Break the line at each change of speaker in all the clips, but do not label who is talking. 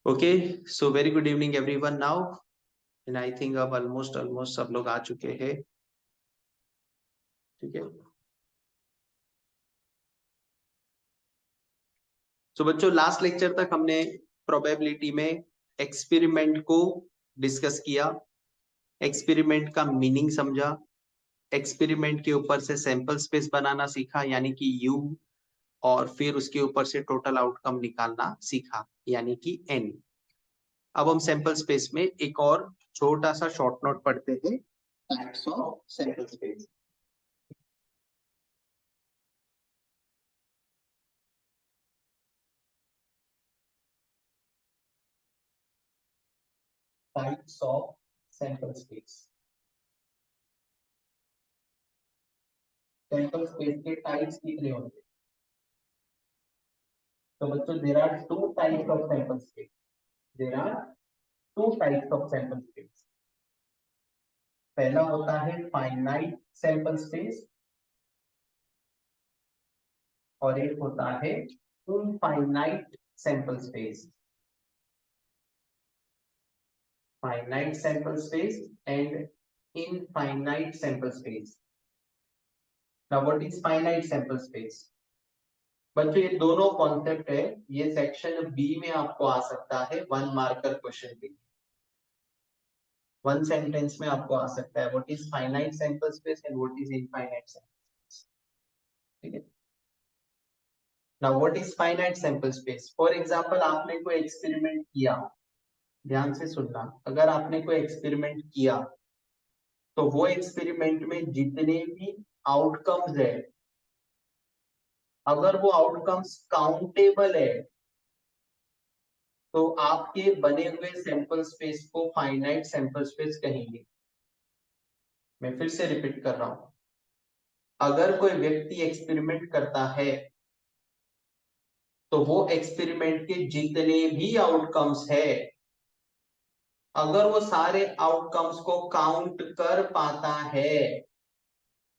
Okay so very good evening everyone now and I think अब almost सब लोग आ चुके हैं। ठीक है। सो बच्चों लास्ट लेक्चर तक हमने प्रोबेबिलिटी में एक्सपेरिमेंट को डिस्कस किया, एक्सपेरिमेंट का मीनिंग समझा, एक्सपेरिमेंट के ऊपर से सैंपल स्पेस बनाना सीखा यानी कि यू, और फिर उसके ऊपर से टोटल आउटकम निकालना सीखा यानी कि एन। अब हम सैंपल स्पेस में एक और छोटा सा शॉर्ट नोट पढ़ते हैं, types of sample space. Types of sample space. Sample space के types कितने होंगे? तो बच्चों there are two types of sample space. There are two types of sample space. पहला होता है finite sample space और एक होता है infinite sample space. Finite sample space and infinite sample space. Now what is finite sample space? बच्चों ये दोनों कॉन्सेप्ट है, ये सेक्शन बी में आपको आ सकता है 1 मार्कर क्वेश्चन पे, 1 सेंटेंस में आपको आ सकता है what is finite sample space and what is infinite sample space. ठीक है। Now what is finite sample space? For example आपने कोई एक्सपेरिमेंट किया, ध्यान से सुनना, अगर आपने कोई एक्सपेरिमेंट किया तो वो एक्सपेरिमेंट में जितने भी आउटकम्स है, अगर वो आउटकम्स काउंटेबल है तो आपके बने हुए सैंपल स्पेस को फाइनाइट सैंपल स्पेस कहेंगे। मैं फिर से रिपीट कर रहा हूं, अगर कोई व्यक्ति एक्सपेरिमेंट करता है तो वो एक्सपेरिमेंट के जितने भी आउटकम्स है, अगर वो सारे आउटकम्स को काउंट कर पाता है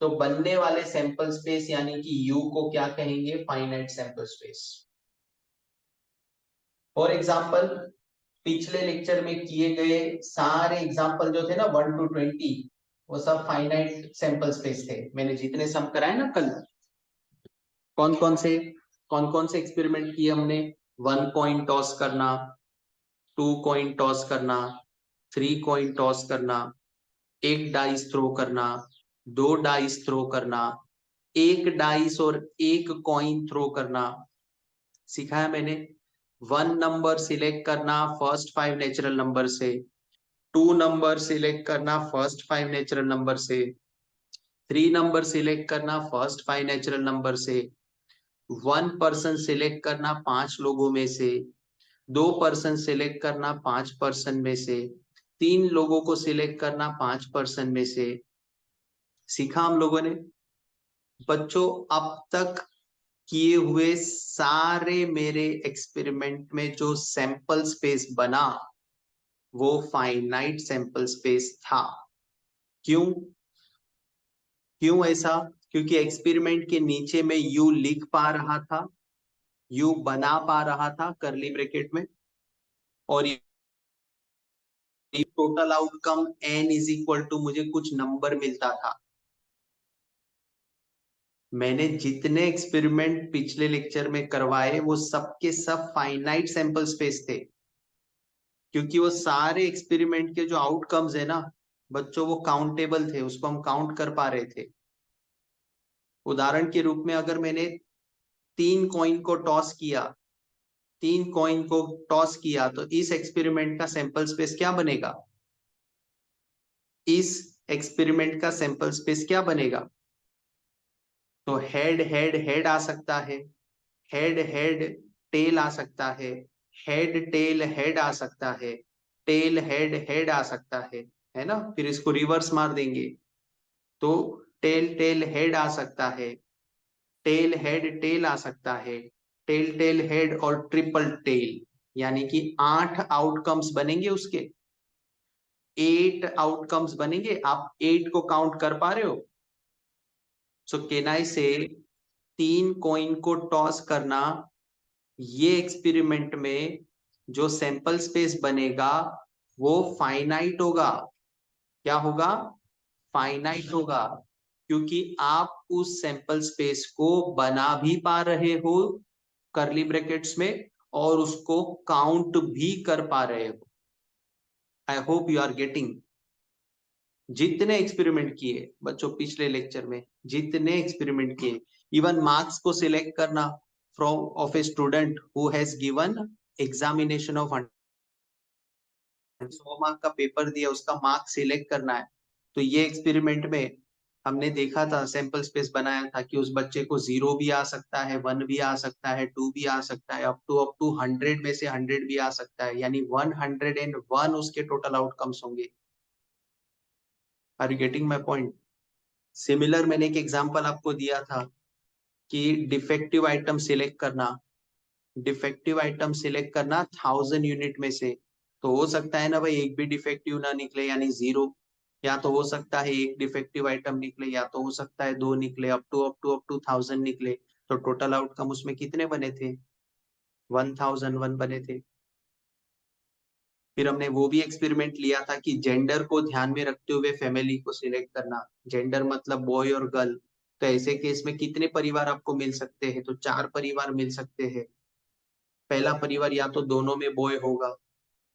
तो बनने वाले सैंपल स्पेस यानी कि यू को क्या कहेंगे? Finite sample space. For example पिछले लेक्चर में किए गए सारे एग्जांपल जो थे ना 1 to 20, वो सब फाइनाइट सैंपल स्पेस थे। मैंने जितने सम कराए ना कल, कौन कौन से एक्सपेरिमेंट किए हमने? 1 कॉइन टॉस करना, 2 कॉइन टॉस करना, 3 कॉइन टॉस करना, 1 डाइस थ्रो करना, 2 डाइस थ्रो करना, 1 डाइस और 1 कॉइन थ्रो करना सिखाया मैंने। 1 नंबर सिलेक्ट करना फर्स्ट 5 नेचुरल नंबर से, 2 नंबर सिलेक्ट करना फर्स्ट 5 नेचुरल नंबर से, 3 नंबर सिलेक्ट करना फर्स्ट 5 नेचुरल नंबर से, 1 पर्सन सिलेक्ट करना 5 लोगों में से, 2 पर्सन सिलेक्ट करना 5 पर्सन में से, 3 लोगों को सिलेक्ट करना 5 पर्सन में से। सीखा हम लोगों ने। बच्चों अब तक किए हुए सारे मेरे एक्सपेरिमेंट में जो सैंपल स्पेस बना वो फाइनाइट सैंपल स्पेस था। क्यों क्यों ऐसा? क्योंकि एक्सपेरिमेंट के नीचे में यू लिख पा रहा था, यू बना पा रहा था करली ब्रैकेट में, और total outcome n is equal to मुझे कुछ नंबर मिलता था। मैंने जितने एक्सपेरिमेंट पिछले लेक्चर में करवाए वो सब के सब फाइनाइट सैंपल स्पेस थे, क्योंकि वो सारे एक्सपेरिमेंट के जो आउटकम्स है ना बच्चों, वो काउंटेबल थे, उसको हम काउंट कर पा रहे थे। उदाहरण के रूप में अगर मैंने 3 कॉइन को टॉस किया, 3 कॉइन को टॉस किया तो इस एक्सपेरिमेंट का सैंपल स्पेस क्या बनेगा? इस एक्सपेरिमेंट का सैंपल स्पेस क्या बनेगा? तो हेड हेड हेड आ सकता है, हेड हेड टेल आ सकता है, हेड टेल हेड आ सकता है, टेल हेड हेड आ सकता है ना? फिर इसको रिवर्स मार देंगे तो टेल टेल हेड आ सकता है, टेल हेड टेल आ सकता है, टेल टेल हेड और ट्रिपल टेल, यानी कि 8 आउटकम्स बनेंगे उसके, 8 आउटकम्स बनेंगे। आप 8 को काउंट कर पा रहे हो? सो कैन आई से 3 कॉइन को टॉस करना ये एक्सपेरिमेंट में जो सैंपल स्पेस बनेगा वो फाइनाइट होगा। क्या होगा? फाइनाइट होगा, क्योंकि आप उस सैंपल स्पेस को बना भी पा रहे हो कर्ली ब्रैकेट्स में और उसको काउंट भी कर पा रहे हो। I hope you are getting. जितने एक्सपेरिमेंट किए बच्चों पिछले लेक्चर में, जितने एक्सपेरिमेंट किए, इवन मार्क्स को सिलेक्ट करना from of a student who has given examination of 100 mark का पेपर दिया, उसका मार्क सिलेक्ट करना है। तो ये एक्सपेरिमेंट में हमने देखा था, सैंपल स्पेस बनाया था कि उस बच्चे को 0 भी आ सकता है, 1 भी आ सकता है, 2 भी आ सकता है, अप टू 100 में से 100 भी आ सकता है, यानी 101 उसके टोटल आउटकम्स होंगे। Are you getting my point? Similar मैंने एक एग्जांपल आपको दिया था कि डिफेक्टिव आइटम सिलेक्ट करना, डिफेक्टिव आइटम सिलेक्ट करना 1000 यूनिट में से। तो हो सकता है ना भाई एक भी डिफेक्टिव ना निकले यानी 0, या तो हो सकता है एक डिफेक्टिव आइटम निकले, या तो हो सकता है 2 निकले, अप टू 1000 निकले। तो टोटल आउटकम उसमें कितने बने थे? 1001 बने थे। फिर हमने वो भी एक्सपेरिमेंट लिया था कि जेंडर को ध्यान में रखते हुए फैमिली को सिलेक्ट करना, जेंडर मतलब बॉय और गर्ल। तो ऐसे केस में कितने परिवार आपको मिल सकते हैं? तो 4 परिवार मिल सकते हैं। पहला परिवार या तो दोनों में बॉय होगा,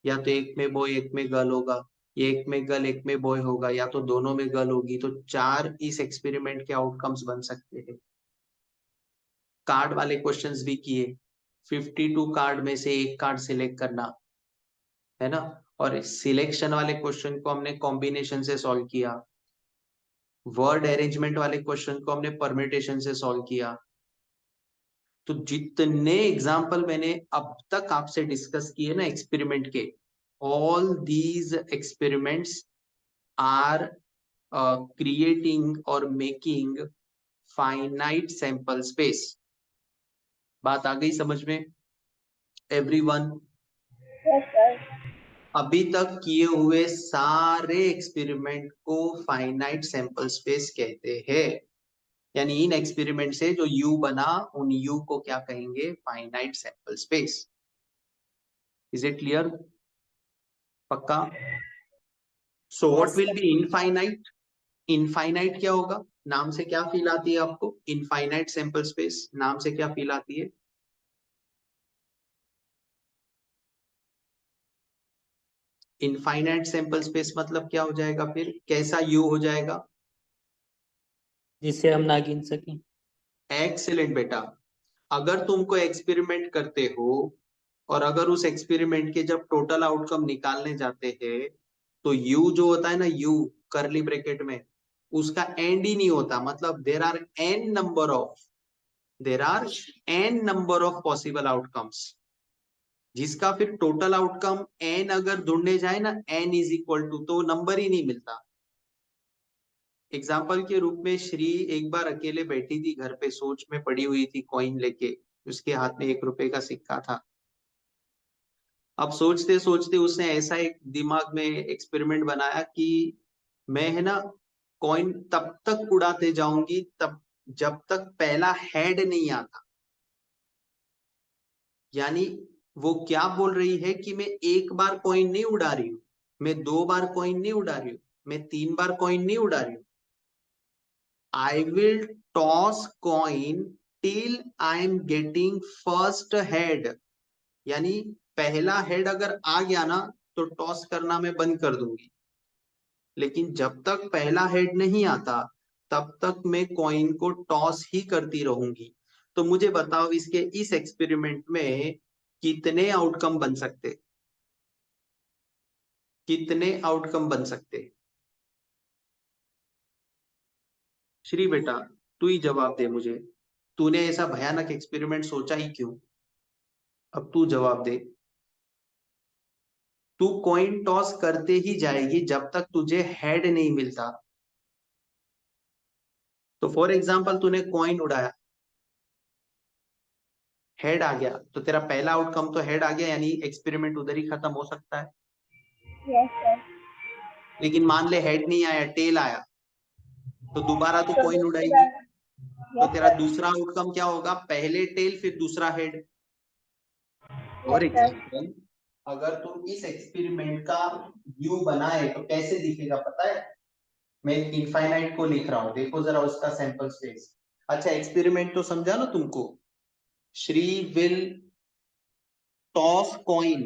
या तो एक में बॉय एक में गर्ल होगा, एक में गर्ल एक में बॉय होगा, या तो दोनों में गर्ल होगी। तो 4 इस एक्सपेरिमेंट के आउटकम्स बन सकते हैं। कार्ड वाले क्वेश्चंस भी किए, 52 कार्ड में से एक कार्ड सिलेक्ट करना है ना, और सिलेक्शन वाले क्वेश्चन को हमने कॉम्बिनेशन से सॉल्व किया, वर्ड अरेंजमेंट वाले क्वेश्चन को हमने परम्यूटेशन से सॉल्व किया। तो जितने एग्जाम्पल मैंने अब तक आपसे डिस्कस किए ना एक्सपेरिमेंट के, all these experiments are creating और मेकिंग फाइनाइट सैंपल स्पेस। बात आ गई समझ में एवरीवन? अभी तक किए हुए सारे एक्सपेरिमेंट को फाइनाइट सैंपल स्पेस कहते हैं, यानी इन एक्सपेरिमेंट से जो यू बना उन यू को क्या कहेंगे? Finite sample space. Is it clear? पक्का? So what will be infinite? Infinite क्या होगा? नाम से क्या फील आती है आपको? इनफाइनाइट सैंपल स्पेस नाम से क्या फील आती है? इनफाइनाइट सैंपल स्पेस मतलब क्या हो जाएगा? फिर कैसा यू हो जाएगा?
जिससे हम ना गिन सकें।
एक्सीलेंट बेटा। अगर तुमको एक्सपेरिमेंट करते हो और अगर उस एक्सपेरिमेंट के जब टोटल आउटकम निकालने जाते हैं तो यू जो होता है ना, यू करली ब्रैकेट में, उसका एंड ही नहीं होता। मतलब there are n number of possible outcomes, जिसका फिर टोटल आउटकम एन अगर ढूंढने जाए ना, एन इज इक्वल टू, तो नंबर ही नहीं मिलता। एग्जाम्पल के रूप में श्री एक बार अकेले बैठी थी घर पे, सोच में पड़ी हुई थी कॉइन लेके, उसके हाथ में 1 रुपए का सिक्का था। अब सोचते सोचते उसने ऐसा एक दिमाग में एक्सपेरिमेंट बनाया कि मैं है ना कॉइन तब तक उड़ाते जाऊंगी तब जब तक पहला हेड नहीं आता। यानी वो क्या बोल रही है कि मैं एक बार कॉइन नहीं उड़ा रही हूं, मैं 2 बार कॉइन नहीं उड़ा रही हूं, मैं 3 बार कॉइन नहीं उड़ा रही हूं। I will toss coin till I am getting first head. यानी पहला हेड अगर आ गया ना तो टॉस करना मैं बंद कर दूंगी, लेकिन जब तक पहला हेड नहीं आता तब तक मैं कॉइन को टॉस ही करती रहूंगी। तो मुझे बताओ इसके इस एक्सपेरिमेंट में कितने आउटकम बन सकते? कितने आउटकम बन सकते? श्री बेटा तू ही जवाब दे मुझे, तूने ऐसा भयानक एक्सपेरिमेंट सोचा ही क्यों? अब तू जवाब दे। तू कॉइन टॉस करते ही जाएगी जब तक तुझे हेड नहीं मिलता। तो फॉर एग्जाम्पल तूने कॉइन उड़ाया, हेड आ गया, तो तेरा पहला आउटकम तो हेड आ गया, यानी एक्सपेरिमेंट उधर ही खत्म हो सकता है। लेकिन मान ले हेड नहीं आया, टेल आया, तो दोबारा तू कॉइन उड़ाएगी, तो तेरा दूसरा आउटकम क्या होगा? पहले टेल फिर दूसरा हेड। और एग्जाम्पल, अगर तुम इस एक्सपेरिमेंट का व्यू बनाए तो कैसे दिखेगा पता है? मैं इनफाइनाइट को लिख रहा हूं, देखो जरा उसका सैंपल स्पेस। अच्छा एक्सपेरिमेंट तो समझा ना तुमको? Shri will toss coin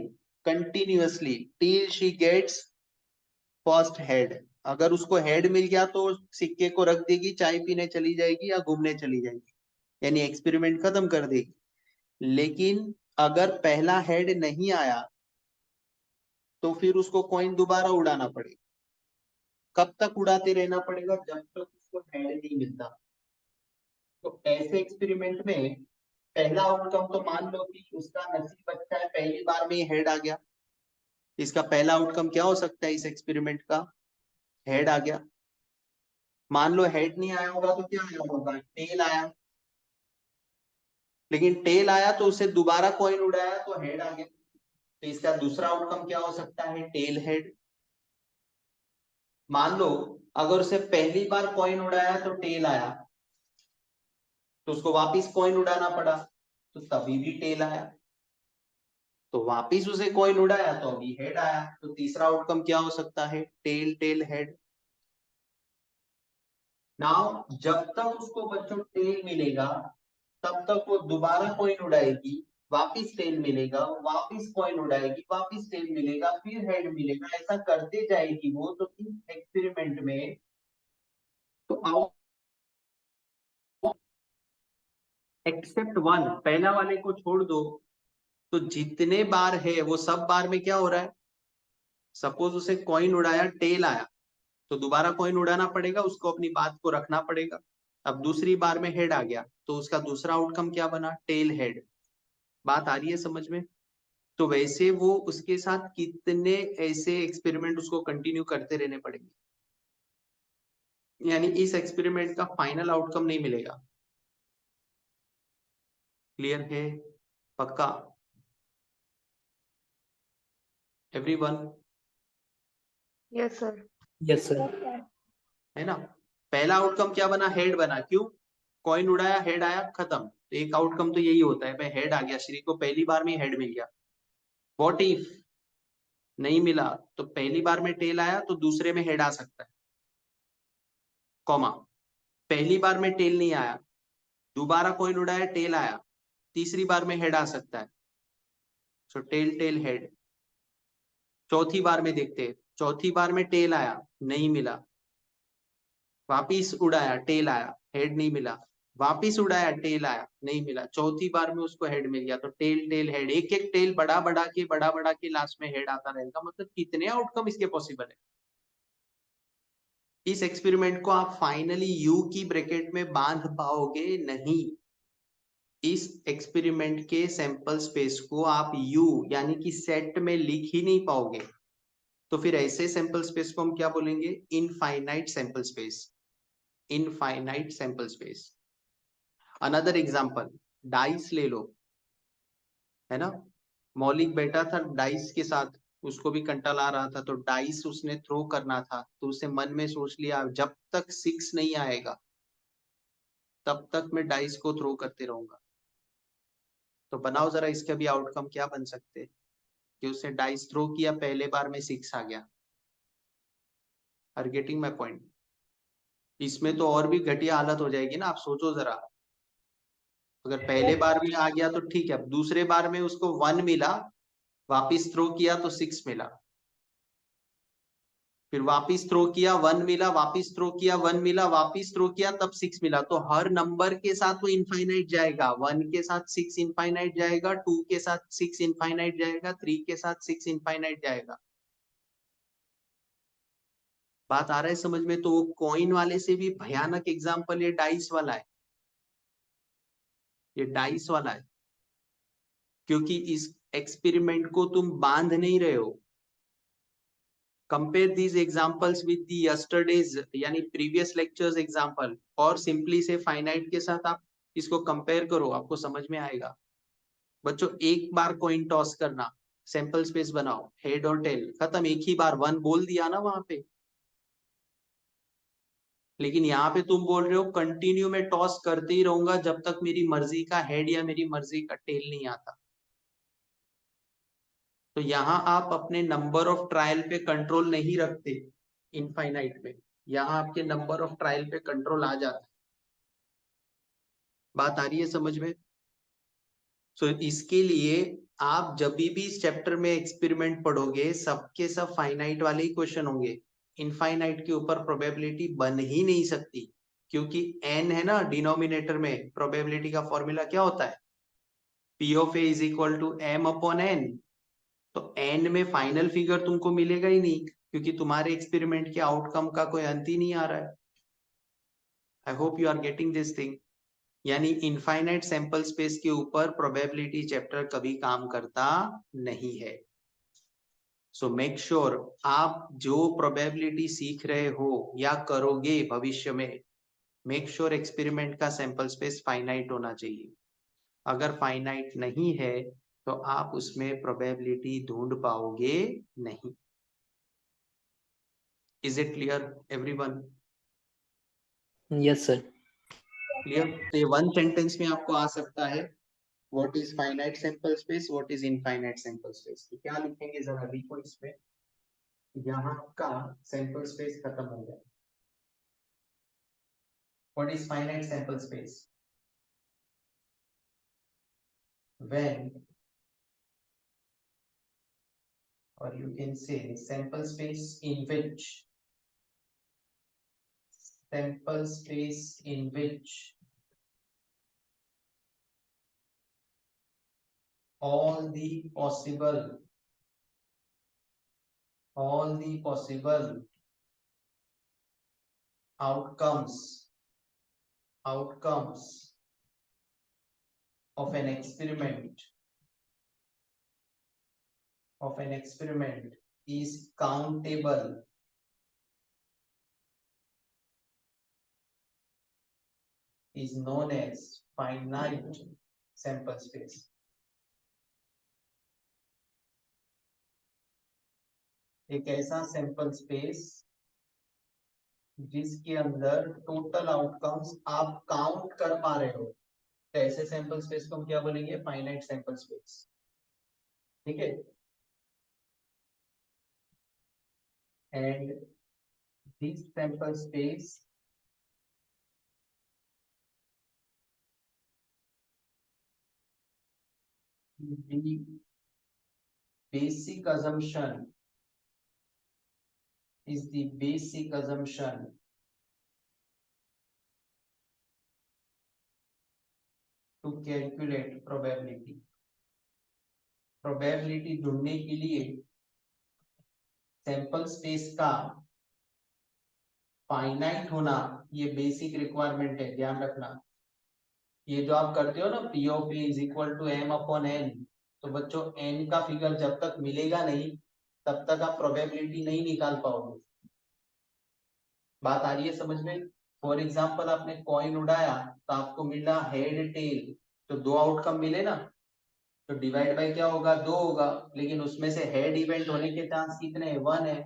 continuously till she gets first head. अगर उसको हेड मिल गया तो सिक्के को रख देगी, चाय पीने चली जाएगी या घूमने चली जाएगी, यानी एक्सपेरिमेंट खत्म कर देगी। लेकिन अगर पहला हेड नहीं आया तो फिर उसको कॉइन दोबारा उड़ाना पड़ेगा। कब तक उड़ाते रहना पड़ेगा? जब तक उसको हेड नहीं मिलता। तो ऐसे एक्सपेरिमेंट में पहला आउटकम तो मान लो कि उसका नसीब अच्छा है, पहली बार में हेड आ गया। इसका पहला आउटकम क्या हो सकता है इस एक्सपेरिमेंट का? हेड आ गया। मान लो हेड नहीं आया होगा तो क्या आया होगा? टेल आया। लेकिन टेल आया तो उसे दोबारा कॉइन उड़ाया तो हेड आ गया। तो इसका दूसरा आउटकम क्या हो सकता है? Tail head. मान लो अगर उसे पहली बार कॉइन उड़ाया तो टेल आया, तो उसको वापिस कॉइन उड़ाना पड़ा, तो तभी भी टेल आया। तो वापिस उसे कॉइन उड़ाया तो अभी हेड आया। तो तीसरा आउटकम क्या हो सकता है? Tell tail head. नाउ जब तक उसको बच्चों टेल मिलेगा तब तक वो दोबारा कॉइन उड़ाएगी, वापिस टेल मिलेगा, वापिस कॉइन उड़ाएगी, वापिस टेल मिलेगा, फिर हेड मिलेगा, ऐसा करते जाएगी वो। तो इस एक्सपेरिमेंट में तो आउट एक्सेप्ट वन, पहला वाले को छोड़ दो, तो जितने बार है वो सब बार में क्या हो रहा है? सपोज उसे कॉइन उड़ाया, टेल आया, तो दोबारा कॉइन उड़ाना पड़ेगा, उसको अपनी बात को रखना पड़ेगा। अब दूसरी बार में हेड आ गया तो उसका दूसरा आउटकम क्या बना? Tail head. बात आ रही है समझ में? तो वैसे वो उसके साथ कितने ऐसे एक्सपेरिमेंट उसको कंटिन्यू करते रहने पड़ेंगे, यानी इस एक्सपेरिमेंट का फाइनल आउटकम नहीं मिलेगा। क्लियर है? पक्का? Everyone?
Yes sir.
Yes sir.
है ना? पहला आउटकम क्या बना? हेड बना। क्यों? कॉइन उड़ाया, हेड आया, खत्म। तो एक आउटकम तो यही होता है, भाई हेड आ गया, श्री को पहली बार में हेड मिल गया। व्हाट इफ नहीं मिला? तो पहली बार में टेल आया तो दूसरे में हेड आ सकता है, कॉमा। पहली बार में टेल नहीं आया, दोबारा कॉइन उड़ाया, टेल आया, तीसरी बार में हेड आ सकता है। So tail tail head. चौथी बार में देखते हैं, चौथी बार में टेल आया, नहीं मिला, वापिस उड़ाया, टेल आया, हेड नहीं मिला, वापिस उड़ाया, टेल आया, नहीं मिला, चौथी बार में उसको हेड मिल गया। तो टेल टेल हेड, एक एक टेल बढ़ा बढ़ा के लास्ट में हेड आता रहेगा। मतलब कितने आउटकम इसके पॉसिबल है? इस एक्सपेरिमेंट को आप फाइनली यू की ब्रैकेट में बांध पाओगे नहीं। इस एक्सपेरिमेंट के सैंपल स्पेस को आप यू यानी कि सेट में लिख ही नहीं पाओगे। तो फिर ऐसे सैंपल स्पेस को हम क्या बोलेंगे? Infinite sample space. Infinite sample space. Another example, dice ले लो, है ना? मौलिक बैठा था डाइस के साथ, उसको भी कंटाल आ रहा था, तो डाइस उसने थ्रो करना था, तो उसे मन में सोच लिया जब तक 6 नहीं आएगा तब तक मैं डाइस को थ्रो करते रहूंगा। तो बनाओ जरा इसका भी आउटकम क्या बन सकते हैं कि उसने डाइस थ्रो किया, पहले बार में 6 आ गया। Are getting my point? इसमें तो और भी घटिया हालत हो जाएगी ना, आप सोचो जरा। अगर पहले बार में आ गया तो ठीक है, अब दूसरे बार में उसको 1 मिला, वापिस थ्रो किया तो 6 मिला, फिर वापिस थ्रो किया 1 मिला, वापिस थ्रो किया 1 मिला, वापिस थ्रो किया तब 6 मिला। तो हर नंबर के साथ वो इनफाइनाइट जाएगा। 1 के साथ 6 इनफाइनाइट जाएगा, 2 के साथ 6 इनफाइनाइट जाएगा, 3 के साथ 6 इनफाइनाइट जाएगा। बात आ रहा है समझ में? तो वो कॉइन वाले से भी भयानक एग्जाम्पल ये डाइस वाला है। ये डाइस वाला है क्योंकि इस एक्सपेरिमेंट को तुम बांध नहीं रहे हो। Compare these examples with the yesterday's यानी प्रीवियस लेक्चर्स एग्जाम्पल, और सिंपली से फाइनाइट के साथ आप इसको कंपेयर करो, आपको समझ में आएगा। बच्चों एक बार कॉइन टॉस करना, सैंपल स्पेस बनाओ, हेड और टेल, खत्म। एक ही बार 1 बोल दिया ना वहां पे। लेकिन यहाँ पे तुम बोल रहे हो कंटिन्यू में टॉस करते ही रहूंगा जब तक मेरी मर्जी का हेड या मेरी मर्जी का टेल नहीं आता। तो यहाँ आप अपने नंबर ऑफ ट्रायल पे कंट्रोल नहीं रखते इनफाइनाइट में, यहाँ आपके नंबर ऑफ ट्रायल पे कंट्रोल आ जाता है। बात आ रही है समझ में? सो इसके लिए आप जब भी इस चैप्टर में एक्सपेरिमेंट पढ़ोगे, सबके सब फाइनाइट वाले ही क्वेश्चन होंगे। इनफाइनाइट के ऊपर प्रोबेबिलिटी बन ही नहीं सकती, क्योंकि n है ना डिनोमिनेटर में। प्रोबेबिलिटी का फॉर्मूला क्या होता है? P of A is equal to m upon n। तो n में फाइनल फिगर तुमको मिलेगा ही नहीं, क्योंकि तुम्हारे एक्सपेरिमेंट के आउटकम का कोई अंत ही नहीं आ रहा है। I hope you are getting this thing. यानी इनफाइनाइट सैंपल स्पेस के ऊपर प्रोबेबिलिटी चैप्टर कभी काम करता नहीं है। सो मेक श्योर आप जो प्रोबेबिलिटी सीख रहे हो या करोगे भविष्य में, मेक श्योर एक्सपेरिमेंट का सैंपल स्पेस फाइनाइट होना चाहिए। अगर फाइनाइट नहीं है तो आप उसमें प्रोबेबिलिटी ढूंढ पाओगे नहीं। Is it clear everyone?
Yes sir.
Clear? तो ये वन सेंटेंस में आपको आ सकता है, what is finite sample space, what is infinite sample space. तो क्या लिखेंगे जरा लिखो इसमें। यहाँ आपका सैंपल स्पेस खत्म हो गया। What is finite sample space? when, or you can say sample space in which, sample space in which all the possible outcomes of an experiment is countable is known as finite sample space. एक ऐसा sample space जिसके अंदर total outcomes आप count कर पा रहे हो, तो ऐसे सैंपल स्पेस को हम क्या बोलेंगे? Finite sample space. ठीक है? And this sample space the basic assumption to calculate probability. Probability ढूंढने के लिए सैंपल स्पेस का फाइनाइट होना ये बेसिक रिक्वायरमेंट है, ध्यान रखना। ये जो आप करते हो ना P of A is equal to m upon n, तो बच्चों n का फिगर जब तक मिलेगा नहीं तब तक आप प्रोबेबिलिटी नहीं निकाल पाओगे। बात आ रही है समझ में? फॉर एग्जाम्पल आपने कॉइन उड़ाया तो आपको मिला हेड टेल, तो दो आउटकम मिले ना, तो डिवाइड बाय क्या होगा? दो होगा, लेकिन उसमें से हेड इवेंट होने के चांस कितने हैं? 1 है।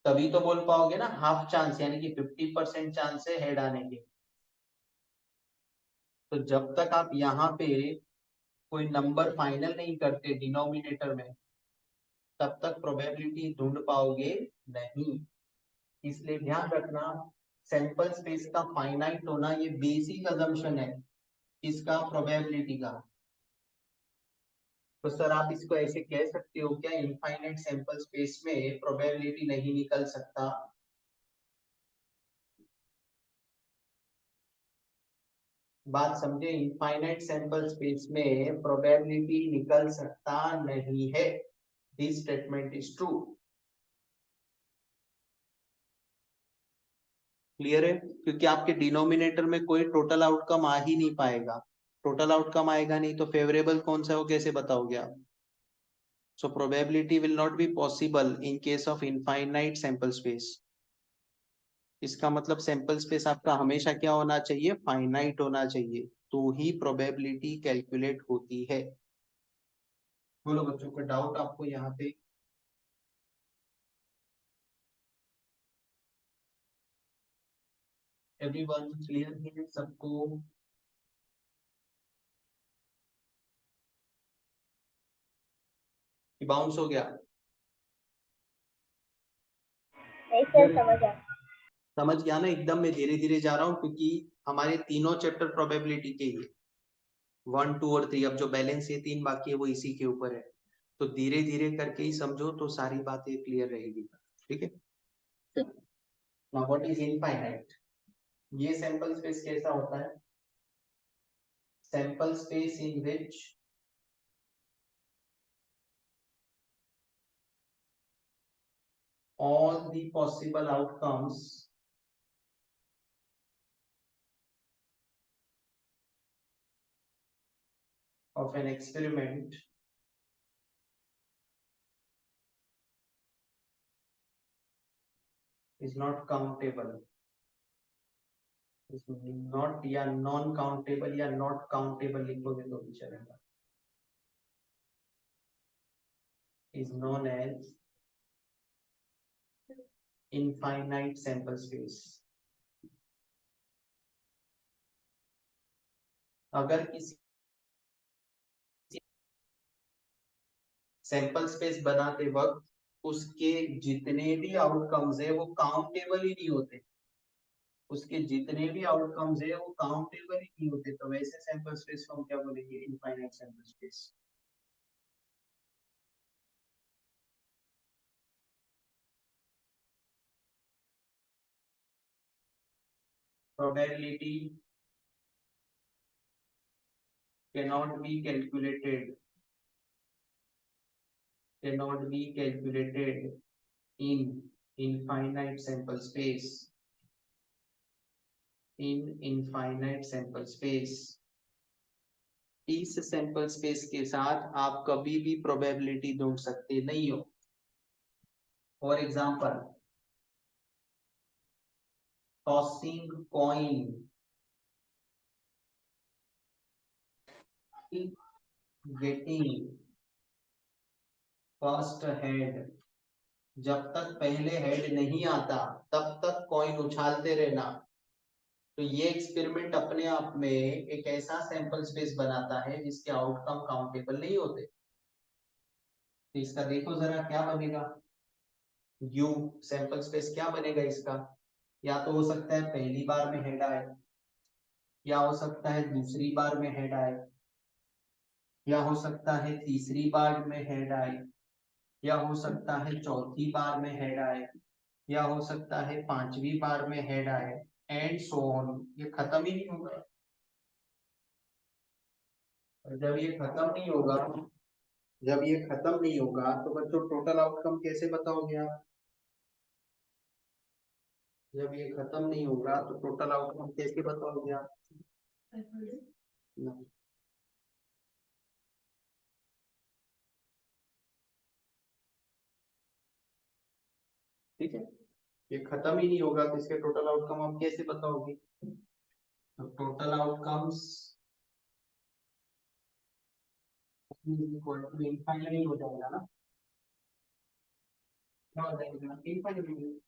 तभी तो बोल पाओगे ना हाफ चांस, यानी कि 50% चांस है हेड आने के। तो जब तक आप यहाँ पे कोई नंबर फाइनल नहीं करते डिनोमिनेटर में, तब तक प्रोबेबिलिटी ढूंढ पाओगे नहीं। इसलिए ध्यान रखना, सैंपल स्पेस का फाइनाइट होना ये बेसिक अजम्पशन है इसका, प्रोबेबिलिटी का। तो सर आप इसको ऐसे कह सकते हो क्या, इनफाइनाइट सैंपल स्पेस में प्रोबेबिलिटी नहीं निकल सकता? बात समझे, इनफाइनाइट सैंपल स्पेस में प्रोबेबिलिटी निकल सकता नहीं है। This statement is true. Clear है? क्योंकि आपके डिनोमिनेटर में कोई टोटल आउटकम आ ही नहीं पाएगा। टोटल आउटकम आएगा नहीं तो फेवरेबल कौन सा हो कैसे बताओगे आप? So probability will not be possible in case of infinite sample space. इसका मतलब सैंपल स्पेस आपका हमेशा क्या होना चाहिए? फाइनाइट होना चाहिए, तो ही प्रोबेबिलिटी कैलकुलेट होती है। बोलो बच्चों, का डाउट आपको यहाँ पे? एवरीवन क्लियर है सबको? कि बाउंस हो गया?
नहीं सर, समझ आ
समझ गया ना? एकदम मैं धीरे धीरे जा रहा हूँ क्योंकि हमारे तीनों चैप्टर प्रोबेबिलिटी के ही 1, 2 और 3, अब जो बैलेंस ये 3 बाकी है वो इसी के ऊपर है, तो धीरे धीरे करके ही समझो तो सारी बातें क्लियर रहेगी। ठीक है। Now what is infinite? ये सैंपल स्पेस कैसा होता है? Sample space in which all the possible outcomes of an experiment is not countable, is not या non countable या not countable लिखोगे तो भी चलेगा, is known as infinite sample space। अगर किसी सैंपल स्पेस बनाते वक्त उसके जितने भी आउटकम्स है वो काउंटेबल ही नहीं होते, उसके जितने भी आउटकम्स है वो काउंटेबल ही नहीं होते, तो वैसे सैंपल स्पेस को हम क्या बोलेंगे? Infinite sample space. probability cannot be calculated in infinite sample space, in infinite sample space। इस सैंपल स्पेस के साथ आप कभी भी प्रोबेबिलिटी ढूंढ सकते नहीं हो। For example tossing coin, getting first head, जब तक पहले हेड नहीं आता तब तक कॉइन उछालते रहना, तो ये एक्सपेरिमेंट अपने आप में एक ऐसा सैंपल स्पेस बनाता है जिसके आउटकम काउंटेबल नहीं होते। तो इसका देखो जरा क्या बनेगा, यू सैंपल स्पेस क्या बनेगा इसका? या तो हो सकता है पहली बार में हेड आए, या हो सकता है दूसरी बार में हेड आए, या हो सकता है तीसरी बार में हेड आए, या हो सकता है चौथी बार में हेड आए, या हो सकता है पांचवी बार में हेड आए, एंड सो ऑन। ये खत्म ही नहीं होगा। और जब ये खत्म नहीं होगा, जब ये खत्म नहीं होगा तो बच्चों टोटल आउटकम कैसे बताओगे आप? जब ये खत्म नहीं होगा तो टोटल आउटकम कैसे बताओगे आप? नहीं। ठीक है, ये खत्म ही नहीं होगा तो इसके टोटल आउटकम आप कैसे बताओगे? तो टोटल आउटकम्स इनफाइनाइट हो जाएगा ना? क्या हो जाएगा? इनफाइनाइट।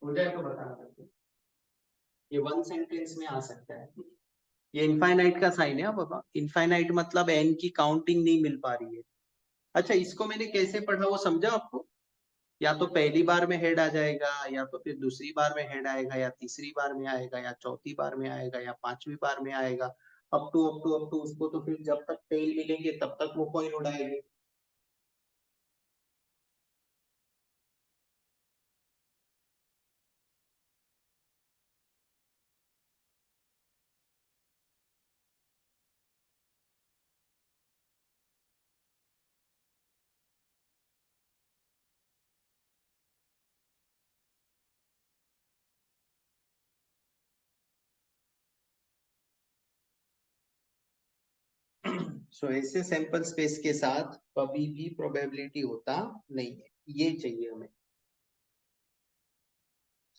हो जाए तो बताना बच्चों। ये वन सेंटेंस में आ सकता है। ये इनफाइनाइट का साइन है बाबा, इनफाइनाइट मतलब एन की काउंटिंग नहीं मिल पा रही है। अच्छा, इसको मैंने कैसे पढ़ा वो समझा आपको? या तो पहली बार में हेड आ जाएगा, या तो फिर दूसरी बार में हेड आएगा, या तीसरी बार में आएगा, या चौथी बार में आएगा, या पांचवी बार में आएगा, अप टू उसको तो फिर जब तक टेल मिलेंगे तब तक वो कॉइन उड़ाएंगे। सो ऐसे सैंपल स्पेस के साथ कभी भी प्रोबेबिलिटी होता नहीं है, ये चाहिए हमें।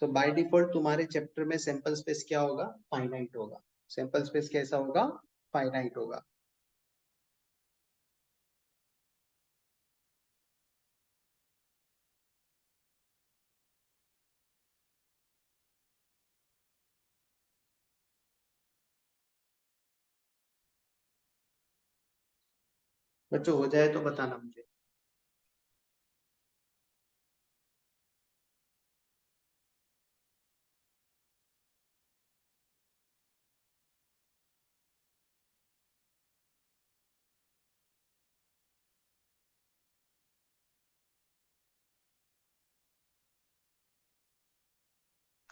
सो बाय डिफॉल्ट तुम्हारे चैप्टर में सैंपल स्पेस क्या होगा? फाइनाइट होगा। सैंपल स्पेस कैसा होगा? फाइनाइट होगा। बच्चों हो जाए तो बताना मुझे।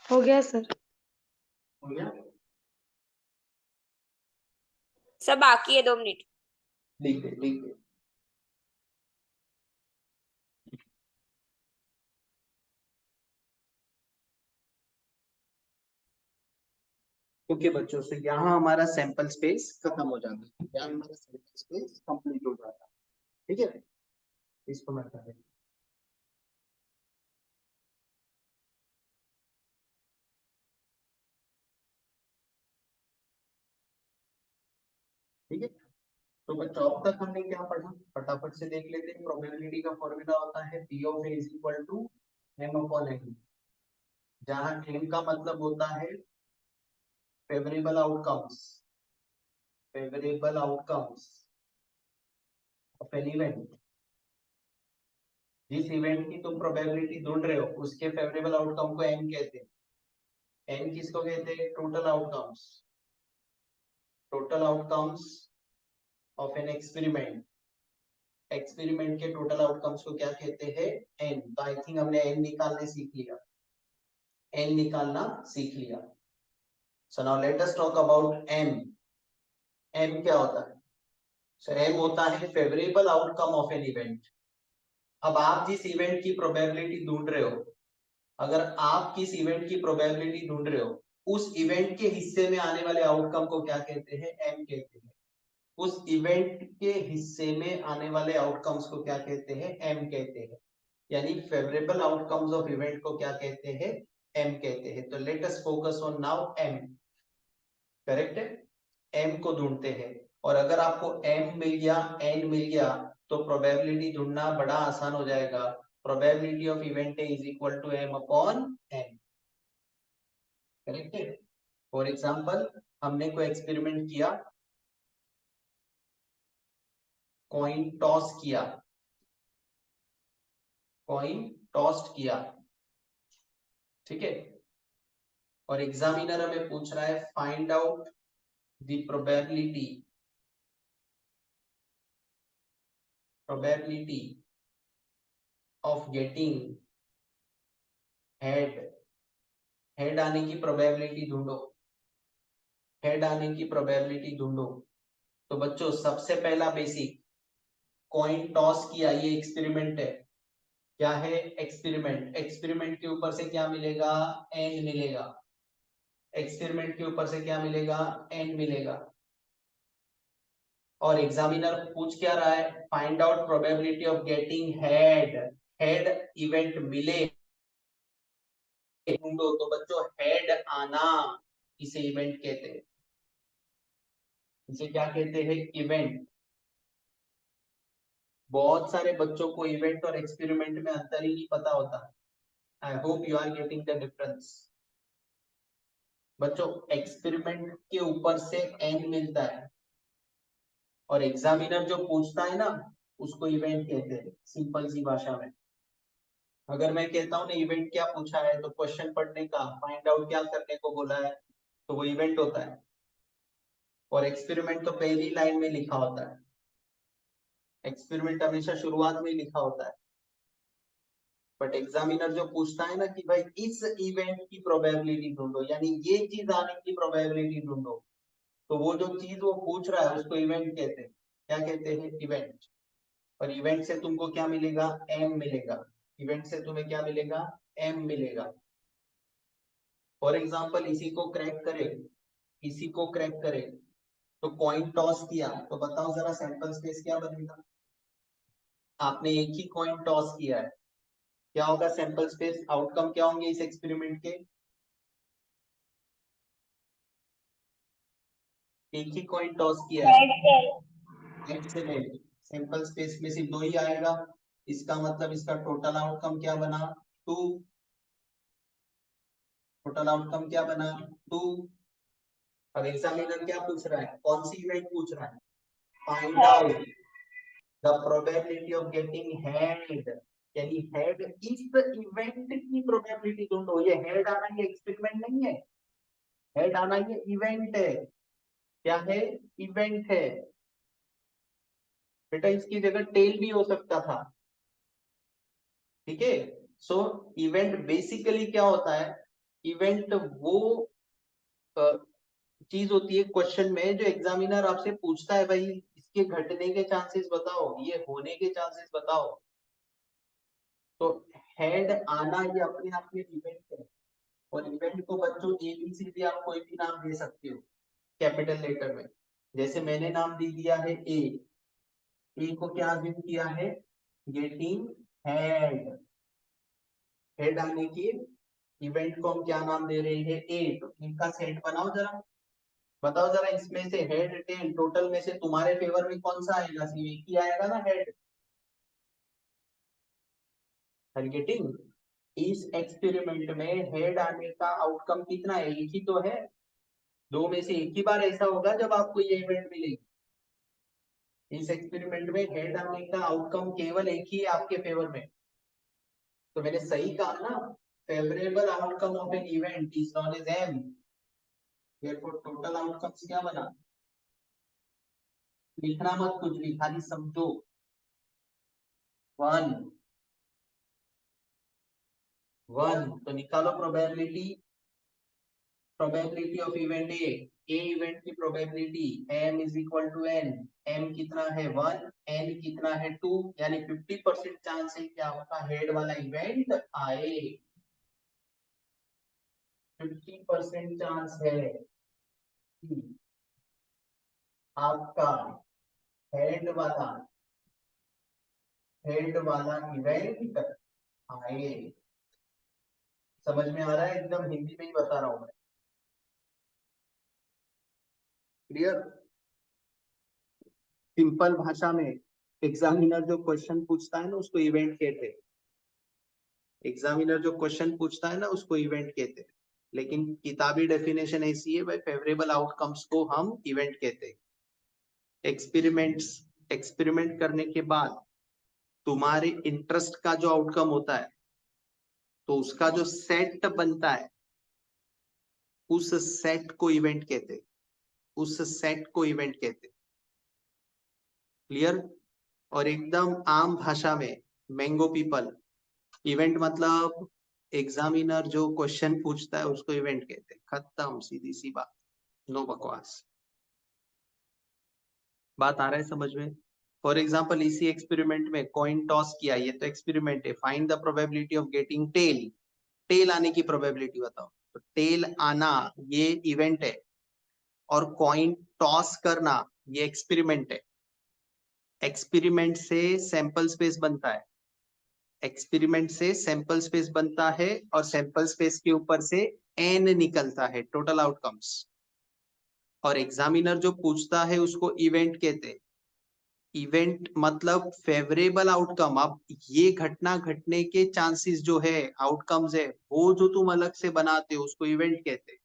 हो गया सर।
हो गया?
सर बाकी है 2 मिनट।
लिख दे लिख दे। ओके बच्चों, से यहाँ हमारा सैंपल स्पेस खत्म हो जाता है, यहाँ हमारा सैंपल स्पेस कंप्लीट हो जाता है। ठीक है, इसको मैं कर देता हूँ। ठीक है, तो बच्चों अब तक हमने क्या पढ़ा, फटाफट से देख लेते हैं। प्रोबेबिलिटी का फॉर्मूला होता है P of A is equal to M upon N, जहाँ M का मतलब होता है favourable outcomes, favourable outcomes of an event. जिस इवेंट की तुम प्रोबेबिलिटी ढूंढ रहे हो उसके फेवरेबल आउटकम को M कहते हैं। N किसको कहते हैं? Total outcomes, total outcomes of an experiment. Experiment के टोटल आउटकम्स को क्या कहते हैं? N। तो आई थिंक हमने N निकालने सीख लिया, N निकालना सीख लिया। So now let us talk about M। M क्या होता है? सो M होता है favourable outcome of an event. अब आप जिस इवेंट की प्रोबेबिलिटी ढूंढ रहे हो, अगर आप किस इवेंट की प्रोबेबिलिटी ढूंढ रहे हो, उस इवेंट के हिस्से में आने वाले आउटकम को क्या कहते हैं? M कहते हैं। उस इवेंट के हिस्से में आने वाले आउटकम्स को क्या कहते हैं? M कहते हैं। यानी फेवरेबल आउटकम्स ऑफ इवेंट को क्या कहते हैं? M कहते हैं। तो let us focus on now M। Correct है, M को ढूंढते हैं। और अगर आपको M मिल गया, N मिल गया, तो प्रोबेबिलिटी ढूंढना बड़ा आसान हो जाएगा। Probability of event is equal to M upon N। Correct है। फॉर एग्जांपल हमने कोई एक्सपेरिमेंट किया, कॉइन टॉस किया, कॉइन टॉस्ट किया, ठीक है, और एग्जामिनर हमें पूछ रहा है find out the probability, probability of getting head. Head आने की प्रोबेबिलिटी ढूंढो, हेड आने की प्रोबेबिलिटी ढूंढो। तो बच्चों सबसे पहला बेसिक, कॉइन टॉस किया, ये एक्सपेरिमेंट है। क्या है? एक्सपेरिमेंट। एक्सपेरिमेंट के ऊपर से क्या मिलेगा? एन मिलेगा। एक्सपेरिमेंट के ऊपर से क्या मिलेगा? एन मिलेगा। और एग्जामिनर पूछ क्या रहा है? Find out probability of getting head. Head event मिले ढूंढो। तो बच्चों हेड आना, इसे इवेंट कहते हैं। इसे क्या कहते हैं? इवेंट। बहुत सारे बच्चों को इवेंट और एक्सपेरिमेंट में अंतर ही नहीं पता होता। I hope you are getting the difference. बच्चों एक्सपेरिमेंट के ऊपर से एन मिलता है, और एग्जामिनर जो पूछता है ना, उसको इवेंट कहते हैं, सिंपल सी भाषा में। अगर मैं कहता हूँ ना इवेंट क्या पूछा है, तो क्वेश्चन पढ़ने का, फाइंड आउट क्या करने को बोला है, तो वो इवेंट होता है। और एक्सपेरिमेंट तो पहली लाइन में लिखा होता है। एक्सपेरिमेंट हमेशा शुरुआत में लिखा होता है। बट एग्जामिनर जो पूछता है ना कि भाई इस इवेंट की प्रोबेबिलिटी ढूंढो, यानी ये चीज आने की प्रोबेबिलिटी ढूंढो, तो वो जो चीज वो पूछ रहा है उसको इवेंट कहते हैं। क्या कहते हैं? इवेंट। और इवेंट से तुमको क्या मिलेगा? एम मिलेगा। इवेंट से तुम्हें क्या मिलेगा? एम मिलेगा। फॉर एग्जाम्पल इसी को क्रैक करे, इसी को क्रैक करे, तो कॉइन टॉस किया, तो बताओ जरा सैंपल स्पेस क्या बनेगा? आपने एक ही कॉइन टॉस किया है, क्या होगा सैंपल स्पेस, आउटकम क्या होंगे इस एक्सपेरिमेंट के? एक ही कॉइन टॉस किया है, एक्सेलेंट, सैंपल स्पेस में सिर्फ 2 ही आएगा, इसका मतलब इसका टोटल आउटकम क्या बना? 2। टोटल आउटकम क्या बना? 2। अब एग्जामिनर क्या पूछ रहा है, कौन सी इवेंट पूछ रहा है? Find out the probability of getting head, यानी हेड इस इवेंट की प्रोबेबिलिटी ढूंढो। ये हेड आना ये एक्सपेरिमेंट नहीं है, हेड आना ये इवेंट है। क्या है? इवेंट है बेटा, इसकी जगह टेल भी हो सकता था, ठीक है। सो इवेंट बेसिकली क्या होता है? इवेंट वो चीज होती है क्वेश्चन में जो एग्जामिनर आपसे पूछता है, भाई इसके घटने के चांसेस बताओ, ये होने के चांसेस बताओ। तो हेड आना ये अपने आप में इवेंट है, और इवेंट को बच्चों ABCD आप कोई भी नाम दे सकते हो कैपिटल लेटर में। जैसे मैंने नाम दे दिया है ए को क्या अज्यूम किया है? गेटिंग हेड, हेड आने की इवेंट को हम क्या नाम दे रहे हैं? ए। तो इनका सेट बनाओ जरा, बताओ जरा इसमें से हेड टेल टोटल में से तुम्हारे फेवर में कौन सा आएगा? सिर्फ एक ही आएगा ना हेड। गेटिंग इस एक्सपेरिमेंट में हेड आने का आउटकम कितना है? एक ही तो है, 2 में से एक ही बार ऐसा होगा जब आपको ये इवेंट मिलेगी। इस एक्सपेरिमेंट में हेड आने का आउटकम केवल एक ही है आपके फेवर में। तो मैंने सही कहा ना, favourable outcome of an event is known as m, therefore total outcomes क्या बना? लिखना मत कुछ भी, खाली समझो। 1 तो निकालो probability of event A event की probability m is equal to n। m कितना है? 1, n कितना है? 2, यानी 50% चांस है कि आपका हेड वाला इवेंट आए। 50% चांस है कि आपका हेड वाला इवेंट आए। समझ में आ रहा है? एकदम हिंदी में ही बता रहा हूं मैं, क्लियर? सिंपल भाषा में एग्जामिनर जो क्वेश्चन पूछता है ना उसको इवेंट कहते हैं। एग्जामिनर जो क्वेश्चन पूछता है ना उसको इवेंट कहते हैं, लेकिन किताबी डेफिनेशन ऐसी है भाई, फेवरेबल आउटकम्स को हम इवेंट कहते हैं। एक्सपेरिमेंट करने के बाद तुम्हारे इंटरेस्ट का जो आउटकम होता है, तो उसका जो सेट बनता है उस सेट को इवेंट कहते हैं, उस सेट को इवेंट कहते हैं। क्लियर? और एकदम आम भाषा में मैंगो पीपल, इवेंट मतलब एग्जामिनर जो क्वेश्चन पूछता है उसको इवेंट कहते हैं। खत्म, सीधी सी बात, नो बकवास। बात आ रहा है समझ में? फॉर एग्जाम्पल इसी एक्सपेरिमेंट में कॉइन टॉस किया, ये तो एक्सपेरिमेंट है। Find the probability of getting tail, tail आने की प्रोबेबिलिटी बताओ। तो टेल आना ये इवेंट है, और कॉइन टॉस करना ये एक्सपेरिमेंट है। एक्सपेरिमेंट से सैंपल स्पेस बनता है, एक्सपेरिमेंट से सैंपल स्पेस बनता है, और सैंपल स्पेस के ऊपर से एन निकलता है, टोटल आउटकम्स। और एग्जामिनर जो पूछता है उसको इवेंट कहते हैं। इवेंट मतलब फेवरेबल आउटकम। अब ये घटना घटने के चांसेस जो है, आउटकम्स है, वो जो तुम अलग से बनाते हो उसको इवेंट कहते हैं।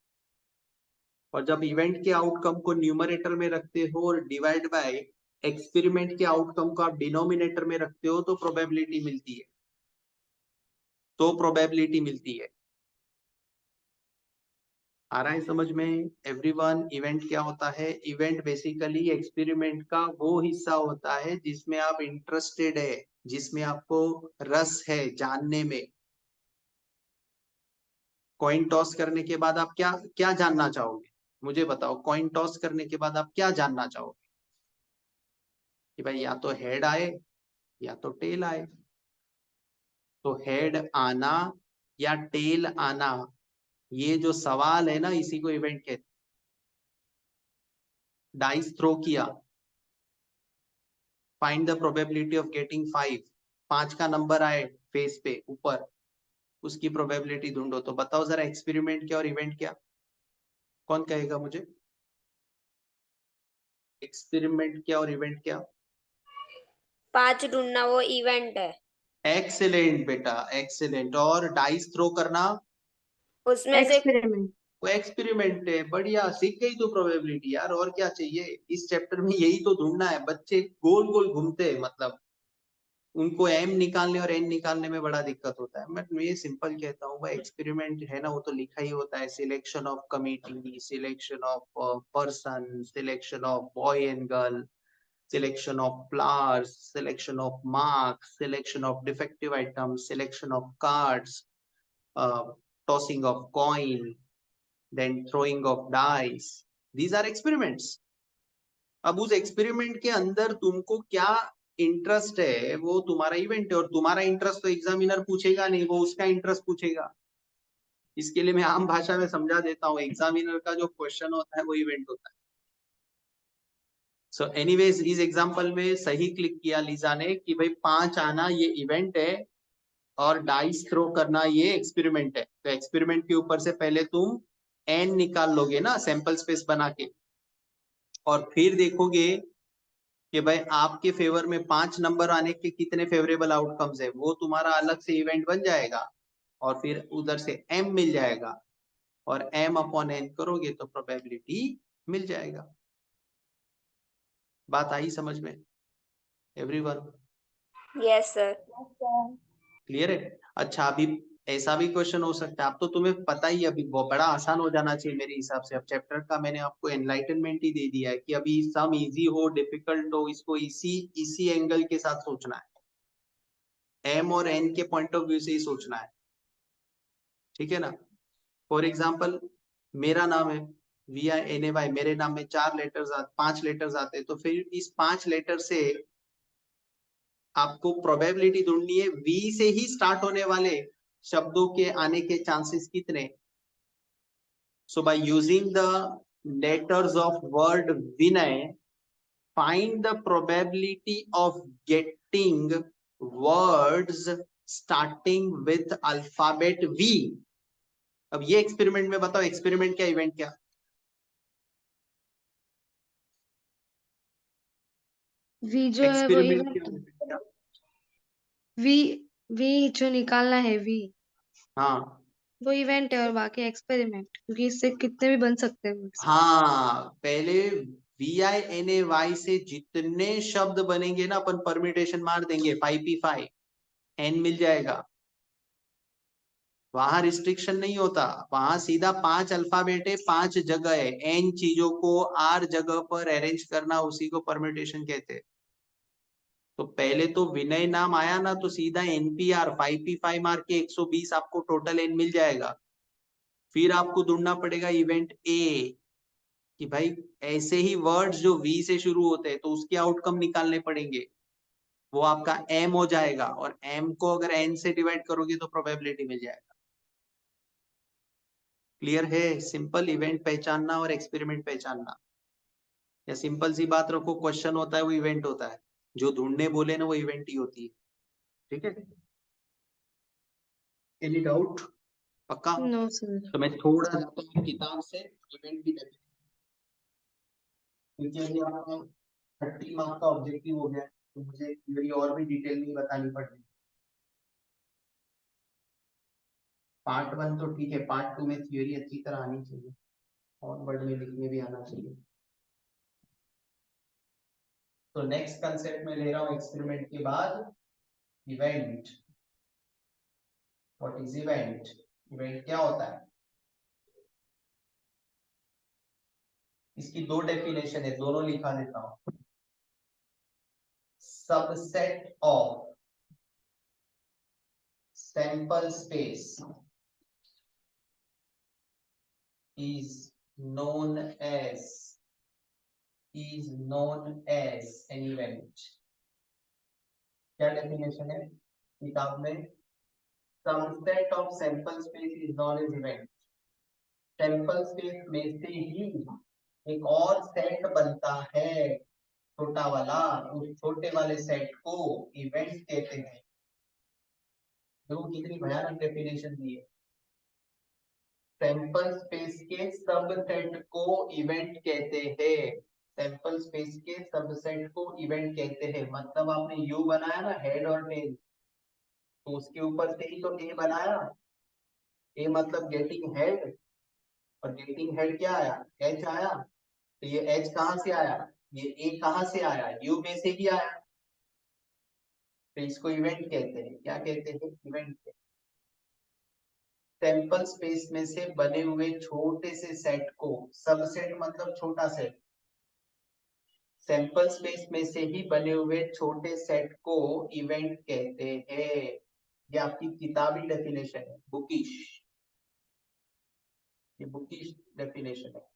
और जब इवेंट के आउटकम को न्यूमरेटर में रखते हो और डिवाइड बाय एक्सपेरिमेंट के आउटकम को आप डिनोमिनेटर में रखते हो तो प्रोबेबिलिटी मिलती है, तो प्रोबेबिलिटी मिलती है। आ रहा है समझ में एवरीवन? इवेंट क्या होता है? इवेंट बेसिकली एक्सपेरिमेंट का वो हिस्सा होता है जिसमें आप इंटरेस्टेड है, जिसमें आपको रस है जानने में। कॉइन टॉस करने के बाद आप क्या क्या जानना चाहोगे? मुझे बताओ, कॉइन टॉस करने के बाद आप क्या जानना चाहोगे? कि भाई या तो हेड आए या तो टेल आए। तो हेड आना या टेल आना, ये जो सवाल है ना, इसी को इवेंट कहते हैं। डाइस थ्रो किया, find the probability of getting 5, 5 का नंबर आए, फेस पे ऊपर, उसकी प्रोबेबिलिटी ढूंढो। तो बताओ जरा एक्सपेरिमेंट क्या और इवेंट क्या, कौन कहेगा मुझे? एक्सपेरिमेंट क्या और इवेंट क्या?
5 ढूंढना वो इवेंट है।
एक्सेलेंट बेटा, एक्सेलेंट। और डाइस थ्रो करना
उसमें से
एक्सपेरिमेंट।
वो एक्सपेरिमेंट है। बढ़िया, सीख गई तो प्रोबेबिलिटी यार, और क्या चाहिए इस चैप्टर में? यही तो ढूंढना है। बच्चे गोल गोल घूमते हैं, मतलब उनको एम निकालने और एन निकालने में बड़ा दिक्कत होता है। बट मैं ये सिंपल कहता हूँ भाई, एक्सपेरिमेंट है ना, वो तो लिखा ही होता है, selection of committee, selection of person, selection of boy and girl, selection of flowers, selection of marks, selection of defective items, selection of cards, uh, tossing of coin, then throwing of dice. These are experiments. अब उस experiment के अंदर तुमको क्या interest है वो तुम्हारा event है, और तुम्हारा इंटरेस्ट तो एग्जामिनर पूछेगा नहीं, वो उसका इंटरेस्ट पूछेगा। इसके लिए मैं आम भाषा में समझा देता हूँ, एग्जामिनर का जो क्वेश्चन होता है वो इवेंट होता है। सो एनीवेज, इस एग्जांपल में सही क्लिक किया लीजा ने कि भाई 5 आना ये इवेंट है और डाइस थ्रो करना ये एक्सपेरिमेंट है। तो एक्सपेरिमेंट के ऊपर से पहले तुम एन निकाल लोगे ना सैंपल स्पेस बना के, और फिर देखोगे कि भाई आपके फेवर में 5 नंबर आने के कितने फेवरेबल आउटकम्स है, वो तुम्हारा अलग से इवेंट बन जाएगा, और फिर उधर से एम मिल जाएगा, और एम अपॉन एन करोगे तो प्रोबेबिलिटी मिल जाएगा। बात आई समझ में एवरीवन?
Yes sir.
क्लियर है? अच्छा, अभी ऐसा भी क्वेश्चन हो सकता है, अब तो तुम्हें पता ही, अभी बहुत बड़ा आसान हो जाना चाहिए मेरे हिसाब से। अब चैप्टर का मैंने आपको एनलाइटनमेंट ही दे दिया है कि अभी सम इजी हो डिफिकल्ट हो, इसको इसी एंगल के साथ सोचना है, एम और एन के पॉइंट ऑफ व्यू से ही सोचना है, ठीक है ना? फॉर एग्जाम्पल, मेरा नाम है VINAY, मेरे नाम में 5 लेटर्स आते हैं, तो फिर इस 5 लेटर से आपको प्रोबेबिलिटी ढूंढनी है, V से ही स्टार्ट होने वाले शब्दों के आने के चांसेस कितने। So by using the letters of word Vinay, find the probability of getting words starting with alphabet V. अब ये एक्सपेरिमेंट में बताओ, एक्सपेरिमेंट क्या इवेंट क्या?
वी जो है वो
एक्सपेरिमेंट
इवेंट है।
क्या?
वी वी जो निकालना है वी,
हाँ
वो इवेंट है, और बाकी एक्सपेरिमेंट, क्योंकि इससे कितने भी बन सकते हैं words।
हाँ, पहले VINAY से जितने शब्द बनेंगे ना, अपन परम्यूटेशन मार देंगे, 5p5 n मिल जाएगा। वहां रिस्ट्रिक्शन नहीं होता, वहां सीधा 5 अल्फाबेट है, 5 जगह है, n चीजों को r जगह पर अरेंज करना, उसी को परम्यूटेशन कहते हैं। तो पहले तो विनय नाम आया ना, तो सीधा NPR 5p5 मार के 120 आपको टोटल n मिल जाएगा। फिर आपको ढूंढना पड़ेगा इवेंट ए, कि भाई ऐसे ही वर्ड्स जो V से शुरू होते हैं, तो उसके आउटकम निकालने पड़ेंगे, वो आपका M हो जाएगा, और M को अगर n से डिवाइड करोगे तो प्रोबेबिलिटी मिल जाएगा। क्लियर है? सिंपल इवेंट पहचानना और एक्सपेरिमेंट पहचानना, या सिंपल सी बात रखो, क्वेश्चन होता है वो इवेंट होता है, जो ढूंढने बोले ना वो इवेंट ही होती है, ठीक है? Any doubt? पक्का?
No sir.
तो मैं थोड़ा जाता हूँ किताब से इवेंट की डेफिनेशन, क्योंकि अभी आपका 30 मार्क्स का ऑब्जेक्टिव हो गया, तो मुझे थ्योरी और भी डिटेल में बतानी पड़ेगी। पार्ट 1 तो ठीक है, पार्ट 2 में थ्योरी अच्छी तरह आनी चाहिए, और पढ़ने लिखने भी आना चाहिए। तो नेक्स्ट कंसेप्ट में ले रहा हूँ एक्सपेरिमेंट के बाद event. What is event? Event क्या होता है? इसकी 2 डेफिनेशन है, दोनों लिखा देता हूं। Subset of sample space is known as an event। क्या डेफिनेशन है किताब में? Subset of sample space is known as event. Sample space में से ही एक और सेट बनता है, छोटा वाला, उस छोटे वाले सेट को इवेंट कहते हैं। देखो कितनी भयानक डेफिनेशन दी है। सैंपल स्पेस के सबसेट को इवेंट कहते हैं। सैंपल स्पेस के सबसेट को इवेंट कहते हैं। मतलब आपने यू बनाया ना हेड और टेल, तो उसके ऊपर से ही तो ए बनाया। ए मतलब गेटिंग हेड, और गेटिंग हेड क्या आया, एच आया। तो ये एच कहाँ से आया, ये ए कहाँ से आया, यू में से ही आया। तो इसको इवेंट कहते हैं। क्या कहते हैं, इवेंट। सैंपल स्पेस में से बने हुए छोटे से सेट को, सबसेट मतलब छोटा सेट, सैंपल स्पेस में से ही बने हुए छोटे सेट को इवेंट कहते हैं। ये आपकी किताबी डेफिनेशन है, बुकिश, ये बुकिश डेफिनेशन है।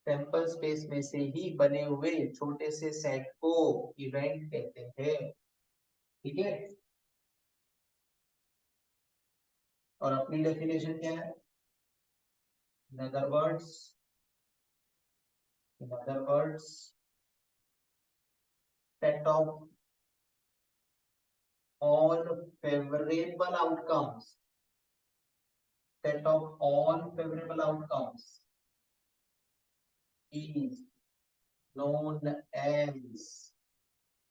सैंपल स्पेस में से ही बने हुए छोटे से सेट को इवेंट कहते हैं। ठीक है, और अपनी डेफिनेशन क्या है, in other words, set of all favorable outcomes, set of all favorable outcomes is known as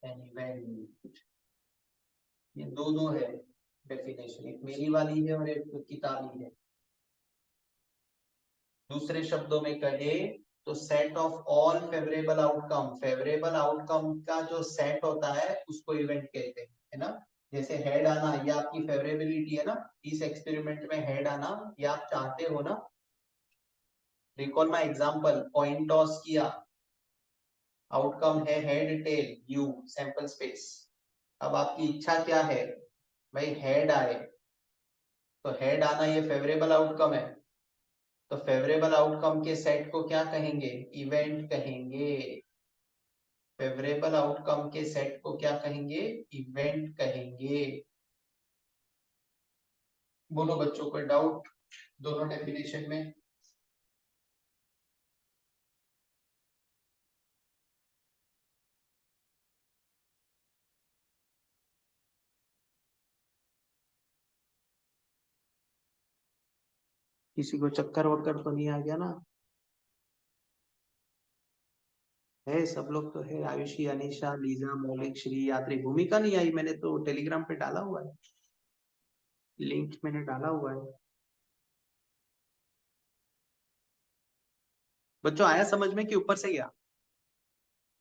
an event। ये दो है डेफिनेशन, एक मेरी वाली है और एक किताबी है। दूसरे शब्दों में कहे तो set of all favourable outcome, favourable outcome का जो सेट होता है उसको इवेंट कहते हैं, है ना। जैसे हेड आना, ये आपकी फेवरेबिलिटी है ना, इस एक्सपेरिमेंट में हेड आना ये आप चाहते हो ना। Recall my example, coin toss किया, आउटकम है head tail you sample space. अब आपकी इच्छा क्या है, भाई हेड आए, तो हेड आना ये फेवरेबल आउटकम है, तो फेवरेबल आउटकम के सेट को क्या कहेंगे, इवेंट कहेंगे। फेवरेबल आउटकम के सेट को क्या कहेंगे, इवेंट कहेंगे। बोलो बच्चों, कोई डाउट दोनों डेफिनेशन में? किसी को चक्कर वक्कर तो नहीं आ गया ना? है, सब लोग तो है। आयुषी, अनीशा, लीजा, मौलिक, श्री, यात्री। भूमिका नहीं आई, मैंने तो टेलीग्राम पे डाला हुआ है, लिंक मैंने डाला हुआ है। बच्चों आया समझ में कि ऊपर से गया?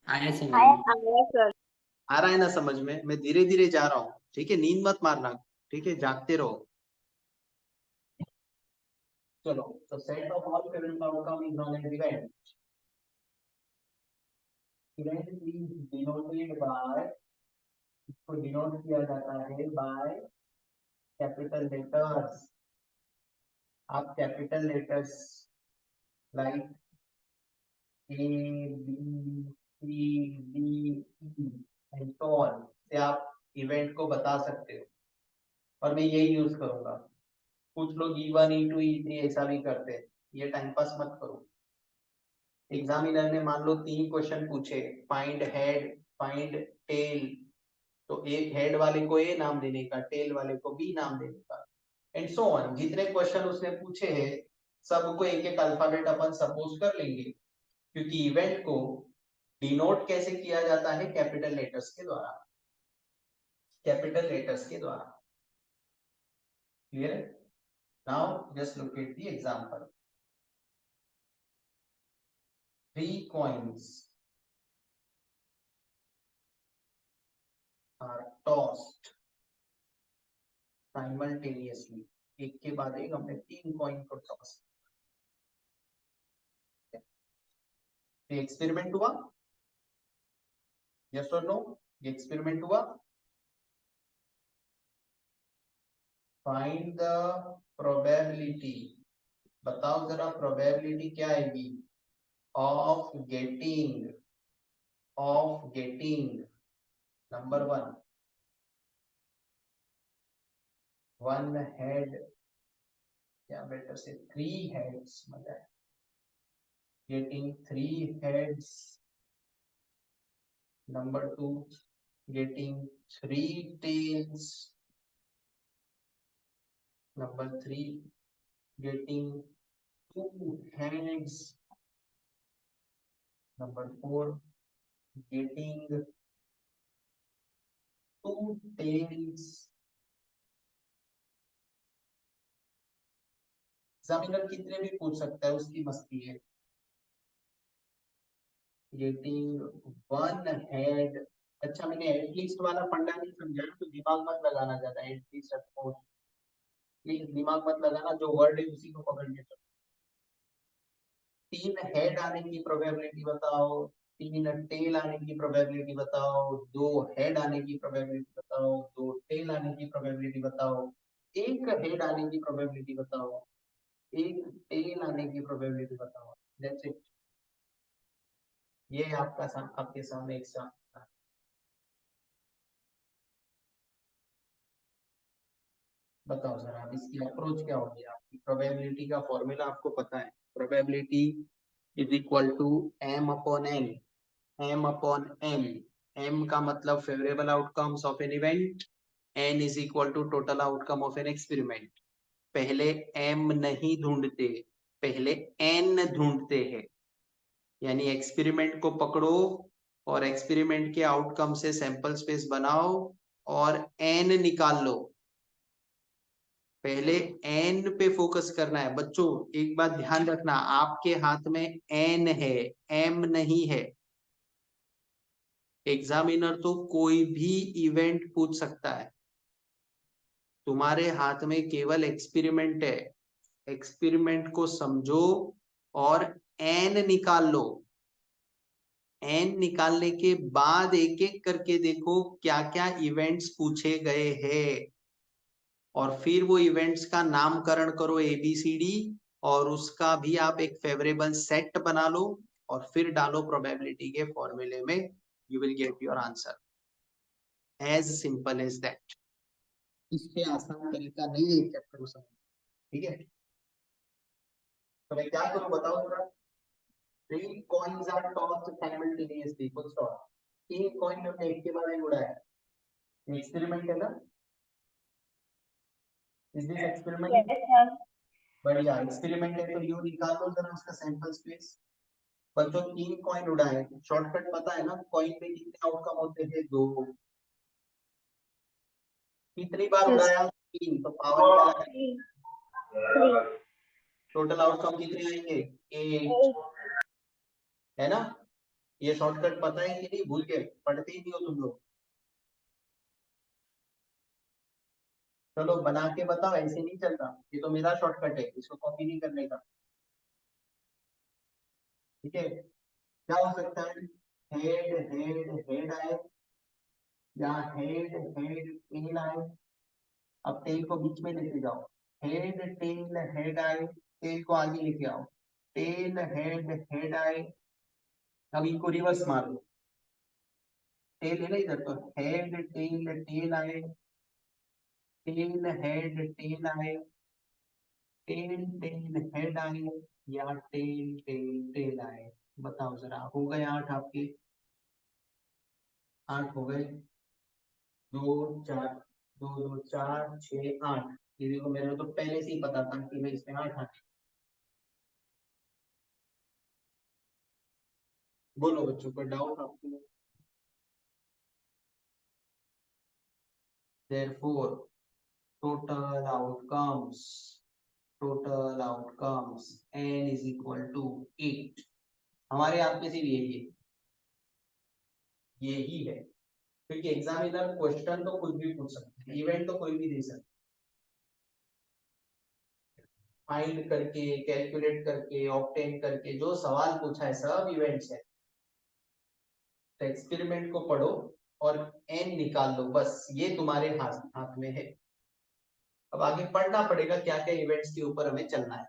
आया समझ में।
आया सर।
आ रहा है ना समझ में? मैं धीरे धीरे जा रहा हूँ, ठीक है, नींद मत मारना, ठीक है, जागते रहो। चलो, तो set of all favourable outcome is known as event. Event is denoted by, इसको डिनोट किया जाता है बाय कैपिटल लेटर्स। आप capital letters like A B C D E and so on से आप इवेंट को बता सकते हो, और मैं यही यूज करूंगा। कुछ लोग E1 E2 E3 ऐसा भी करते हैं, ये टाइम पास मत करो। एग्जामिनर ने मान लो 3 क्वेश्चन पूछे, फाइंड हेड, फाइंड टेल, तो एक हेड वाले को ए नाम देने का, टेल वाले को बी नाम देने का, एंड सो ऑन। जितने क्वेश्चन उसने पूछे हैं सबको एक एक अल्फाबेट अपन सपोज कर लेंगे, क्योंकि इवेंट को डिनोट कैसे किया जाता है, कैपिटल लेटर्स के द्वारा, कैपिटल लेटर्स के द्वारा। Clear? Now just look at the example. 3 coins are tossed simultaneously। एक के बाद एक हमने 3 कॉइन को टॉस। ये एक्सपेरिमेंट हुआ, यस और नो? ये एक्सपेरिमेंट हुआ। फाइंड द प्रोबेबिलिटी, बताओ जरा प्रोबेबिलिटी क्या आएगी, ऑफ गेटिंग, नंबर 1 हेड, क्या बेटर से 3 हेड्स, मजा है। Getting 3 heads, number 2 getting 3 tails, Number 3, getting 2 heads. Number 4, getting 2 tails. Examiner कितने भी पूछ सकता है, उसकी मस्ती है। Getting 1 head. अच्छा, मैंने एटलीस्ट वाला फंडा नहीं समझा, तो दिमाग मत लगाना ज्यादा। एटलीस्ट प्लीज दिमाग मत लगाना, जो वर्ड है उसी को पकड़ के चलो। 3 हेड आने की प्रोबेबिलिटी बताओ, 3 टेल आने की प्रोबेबिलिटी बताओ, 2 हेड आने की प्रोबेबिलिटी बताओ, 2 टेल आने की प्रोबेबिलिटी बताओ, 1 हेड आने की प्रोबेबिलिटी बताओ, 1 टेल आने की प्रोबेबिलिटी बताओ। That's it. ये आपके सामने एग्जाम। बताओ सर, आप इसकी अप्रोच क्या होगी? आपकी प्रोबेबिलिटी का फॉर्मूला आपको पता है। Probability is equal to m upon n। m upon m। m का मतलब favourable outcomes of an event, n is equal to total outcome of an experiment. पहले m नहीं ढूंढते, पहले n ढूंढते हैं। यानी एक्सपेरिमेंट को पकड़ो और एक्सपेरिमेंट के आउटकम से सैंपल स्पेस बनाओ और n निकाल लो। पहले n पे फोकस करना है बच्चों। एक बात ध्यान रखना, आपके हाथ में n है, m नहीं है। एग्जामिनर तो कोई भी इवेंट पूछ सकता है, तुम्हारे हाथ में केवल एक्सपेरिमेंट है। एक्सपेरिमेंट को समझो और n निकाल लो। n निकालने के बाद एक एक करके देखो क्या क्या इवेंट्स पूछे गए हैं, और फिर वो इवेंट्स का नामकरण करो ABCD, और उसका भी आप एक फेवरेबल सेट बना लो और फिर डालो प्रोबेबिलिटी के फॉर्मूले में। You will get your answer. As simple as that. इससे आसान तरीका नहीं है चैप्टर को समझने। ठीक है, तो मैं क्या करूं बताओ जरा। 3 coins are tossed simultaneously, full stop। 3 coin हमने एक के बाद एक उड़ाया। एक्सपेरिमेंट है ना? Is this experiment? बढ़िया, एक्सपेरिमेंट है तो यू निकाल लो जरा उसका सैंपल स्पेस। बच्चों 3 कॉइन उड़ाए, शॉर्टकट पता है ना? कॉइन पे कितने आउटकम होते थे? 2। कितनी बार
Yes.
उड़ाया? 3, तो पावर क्या है? टोटल आउटकम कितने आएंगे? 8, है ना? ये शॉर्टकट पता है कि नहीं? भूल के पढ़ते ही नहीं हो तुम लोग। चलो बना के बताओ, ऐसे नहीं चलता। ये तो मेरा शॉर्टकट है, इसको कॉपी नहीं करने का। ठीक है, क्या हो सकता है? हेड हेड हेड आए, या हेड हेड टेल आए। अब टेल को बीच में लेके जाओ। हेड टेल हेड आए, टेल को आगे लेके आओ। टेल हेड हेड आए, अब इनको रिवर्स मार दो। टेल है ना इधर, तो हेड टेल टेल आए, टेल हेड टेल आए, टेल टेल हेड आए, या टेल टेल टेल आए। बताओ जरा, हो गए 8 आपके? 8 हो गए। 2 4, 2 2 4 6 8। ये देखो, मेरे को तो पहले से ही पता था कि मैं इसमें 8 आने। बोलो बच्चों, कोई डाउट आपको? therefore total outcomes n is equal to 8। हमारे आप में से भी यही है, क्योंकि एग्जामिनर क्वेश्चन तो कुछ भी पूछ सकते हैं, इवेंट तो कोई भी दे सकता है। फाइंड करके, कैलकुलेट करके, ऑब्टेन करके, जो सवाल पूछा है सब इवेंट्स है। तो एक्सपेरिमेंट को पढ़ो और n निकाल लो, बस ये तुम्हारे हाथ में है। अब आगे पढ़ना पड़ेगा क्या क्या इवेंट्स के ऊपर हमें चलना है।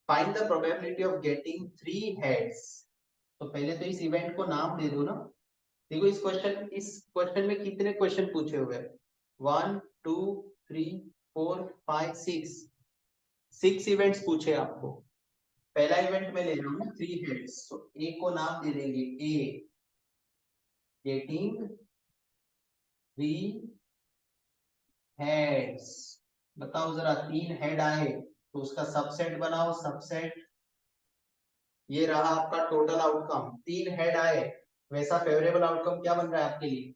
Find the probability of getting 3 heads. तो पहले तो इस इवेंट को नाम दे दो ना। देखो इस क्वेश्चन में कितने क्वेश्चन पूछे हुए हैं? 1 2 3 4 5 6 इवेंट्स पूछे आपको। पहला इवेंट में ले रहा हूँ ना 3 हेड्स, तो ए को नाम दे देंगे ए, गेटिंग 3 हेड्स। बताओ जरा, 3 हेड आए तो उसका सबसेट बनाओ, सबसेट। ये रहा आपका टोटल आउटकम। 3 हेड आए, वैसा फेवरेबल आउटकम क्या बन रहा है आपके लिए?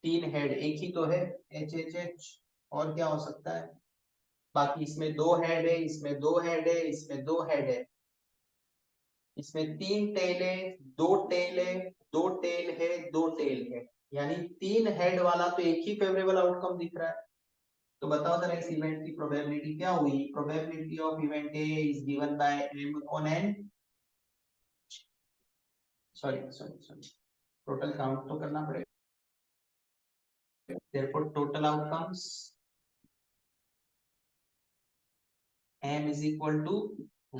3 हेड, एक ही तो है, एच एच एच, और क्या हो सकता है? बाकी इसमें 2 हेड है, इसमें 2 हेड है, इसमें 2 हेड है, इसमें 3 टेल है, 2 टेल है, 2 टेल है, 2 टेल है, यानी 3 हेड वाला तो एक ही फेवरेबल आउटकम दिख रहा है। तो बताओ जरा इस इवेंट की प्रोबेबिलिटी क्या हुई? Probability of event A is given by m upon n, sorry sorry sorry, total count तो करना पड़ेगा। therefore total outcomes m is equal to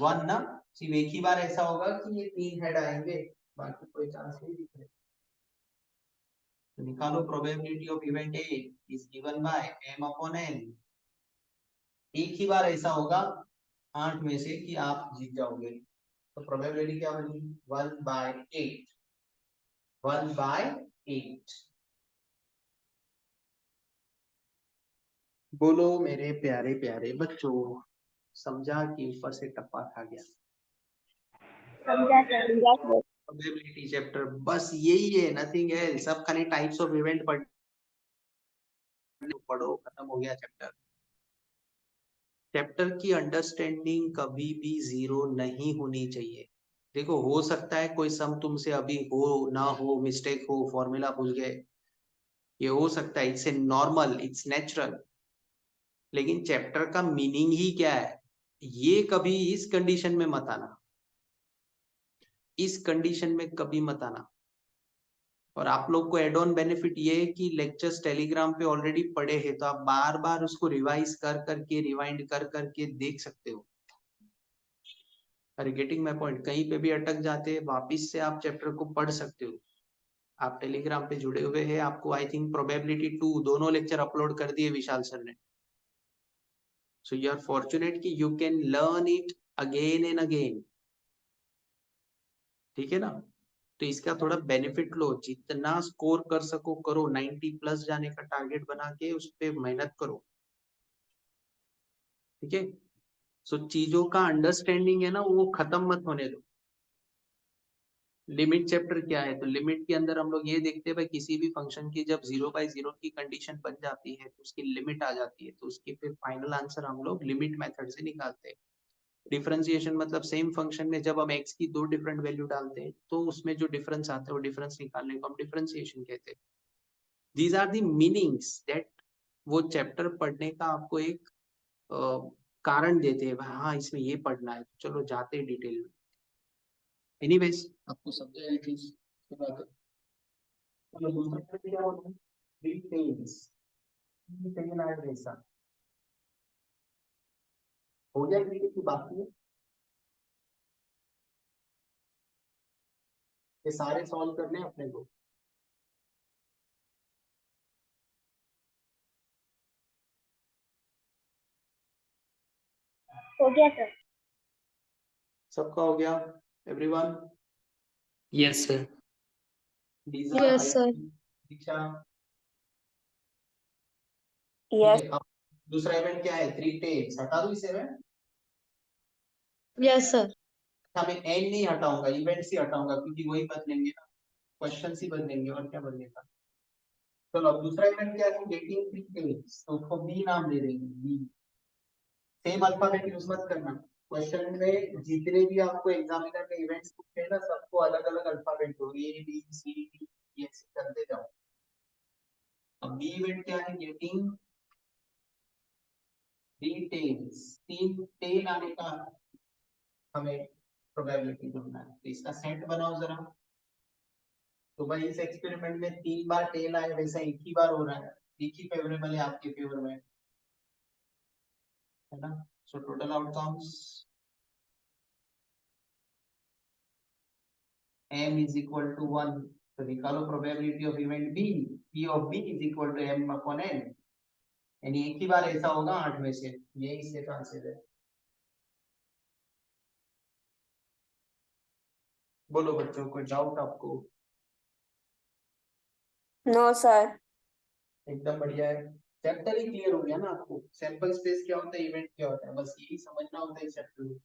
1 ना। सिर्फ एक ही बार ऐसा होगा कि ये 3 हेड आएंगे, बाकी कोई चांस नहीं दिख रहा। तो निकालो probability of event A is given by m upon n। एक ही बार ऐसा होगा 8 में से कि आप जीत जाओगे, तो प्रोबेबिलिटी क्या बनी? 1/8, 1/8। बोलो मेरे प्यारे प्यारे बच्चों, समझा कि ऊपर से टप्पा खा गया?
समझा सर।
प्रोबेबिलिटी चैप्टर बस यही है, नथिंग एल्स। सब खाली टाइप्स ऑफ इवेंट पढ़ो, खत्म हो गया चैप्टर। चैप्टर की अंडरस्टैंडिंग कभी भी जीरो नहीं होनी चाहिए। देखो, हो सकता है कोई सम तुमसे अभी हो ना हो, मिस्टेक हो, फॉर्मूला भूल गए, ये हो सकता है, it's a normal, it's natural. लेकिन चैप्टर का मीनिंग ही क्या है, ये कभी इस कंडीशन में मत आना, इस कंडीशन में कभी मत आना। और आप लोग को एड ऑन बेनिफिट ये है कि लेक्चर्स टेलीग्राम पे ऑलरेडी पड़े हैं, तो आप बार बार उसको रिवाइज कर करके, रिवाइंड कर करके देख सकते हो। Getting my point? कहीं पे भी अटक जाते हैं, वापिस से आप चैप्टर को पढ़ सकते हो। आप टेलीग्राम पे जुड़े हुए हैं, आपको आई थिंक प्रोबेबिलिटी 2 दोनों लेक्चर अपलोड कर दिए विशाल सर ने। सो यू आर फॉर्चुनेट कि you can learn it again and again, ठीक है ना? तो इसका थोड़ा बेनिफिट लो, जितना स्कोर कर सको करो, 90 प्लस जाने का टारगेट बना के उस पर मेहनत करो, ठीक है? सो चीजों का अंडरस्टैंडिंग है ना, वो खत्म मत होने दो। लिमिट चैप्टर क्या है? तो लिमिट के अंदर हम लोग ये देखते हैं भाई, किसी भी फंक्शन की जब 0/0 की कंडीशन बन जाती है तो उसकी लिमिट आ जाती है, तो उसकी फिर फाइनल आंसर हम लोग लिमिट मेथड से निकालते हैं। डिफरेंशिएशन मतलब सेम फंक्शन में जब हम x की 2 डिफरेंट वैल्यू डालते हैं तो उसमें जो डिफरेंस आता है वो डिफरेंस निकालने को हम डिफरेंशिएशन कहते हैं। These are the meanings that वो चैप्टर पढ़ने का आपको एक कारण देते हैं, हाँ इसमें ये पढ़ना है, चलो जाते हैं डिटेल में। एनीवेज, आपको समझा ये चीज? हो गया की बात है, ये सारे सॉल्व करने अपने को।
हो गया सर।
सबका हो गया? Everyone?
Yes sir.
Lisa,
Yes, sir.
दीक्षा,
यस।
ठीक है। अब दूसरा इवेंट क्या है? 3 टेल्स। हटा दूं इस इवेंट?
Yes, sir.
अच्छा, मैं एन नहीं हटाऊंगा, इवेंट्स ही हटाऊंगा, क्योंकि वही बदलेंगे ना, क्वेश्चन ही बदलेंगे, और क्या बदलेगा। चलो, अब दूसरा इवेंट क्या है? गेटिंग 3 टेल्स, तो उसको बी नाम दे देंगे, बी। सेम अल्फाबेट यूज मत करना। क्वेश्चन में जितने भी आपको एग्जामिनर ने इवेंट्स पूछे हैं ना, सबको अलग अलग अल्फाबेट दो, ए बी सी डी, ये ऐसे करते जाओ। अब बी इवेंट क्या है? गेटिंग 3 टेल्स, 3 टेल आने का हमें प्रोबेबिलिटी ढूंढना है, तो इसका सेट बनाओ जरा। तो भाई इस एक्सपेरिमेंट में 3 बार टेल आए, वैसा एक ही बार हो रहा है, एक ही फेवरेबल है आपके फेवर में, है ना? So total outcomes m is equal to 1, तो निकालो probability of event b, p of b is equal to m upon n, यानी एक ही बार ऐसा होगा 8 में से, ये इसके चांसेस है। बोलो बच्चों, कोई डाउट आपको?
No sir.
एकदम बढ़िया है। चैप्टर ही क्लियर हो गया ना आपको, सैंपल स्पेस क्या होता है, इवेंट क्या होता है, बस यही समझना होता है इस चैप्टर में।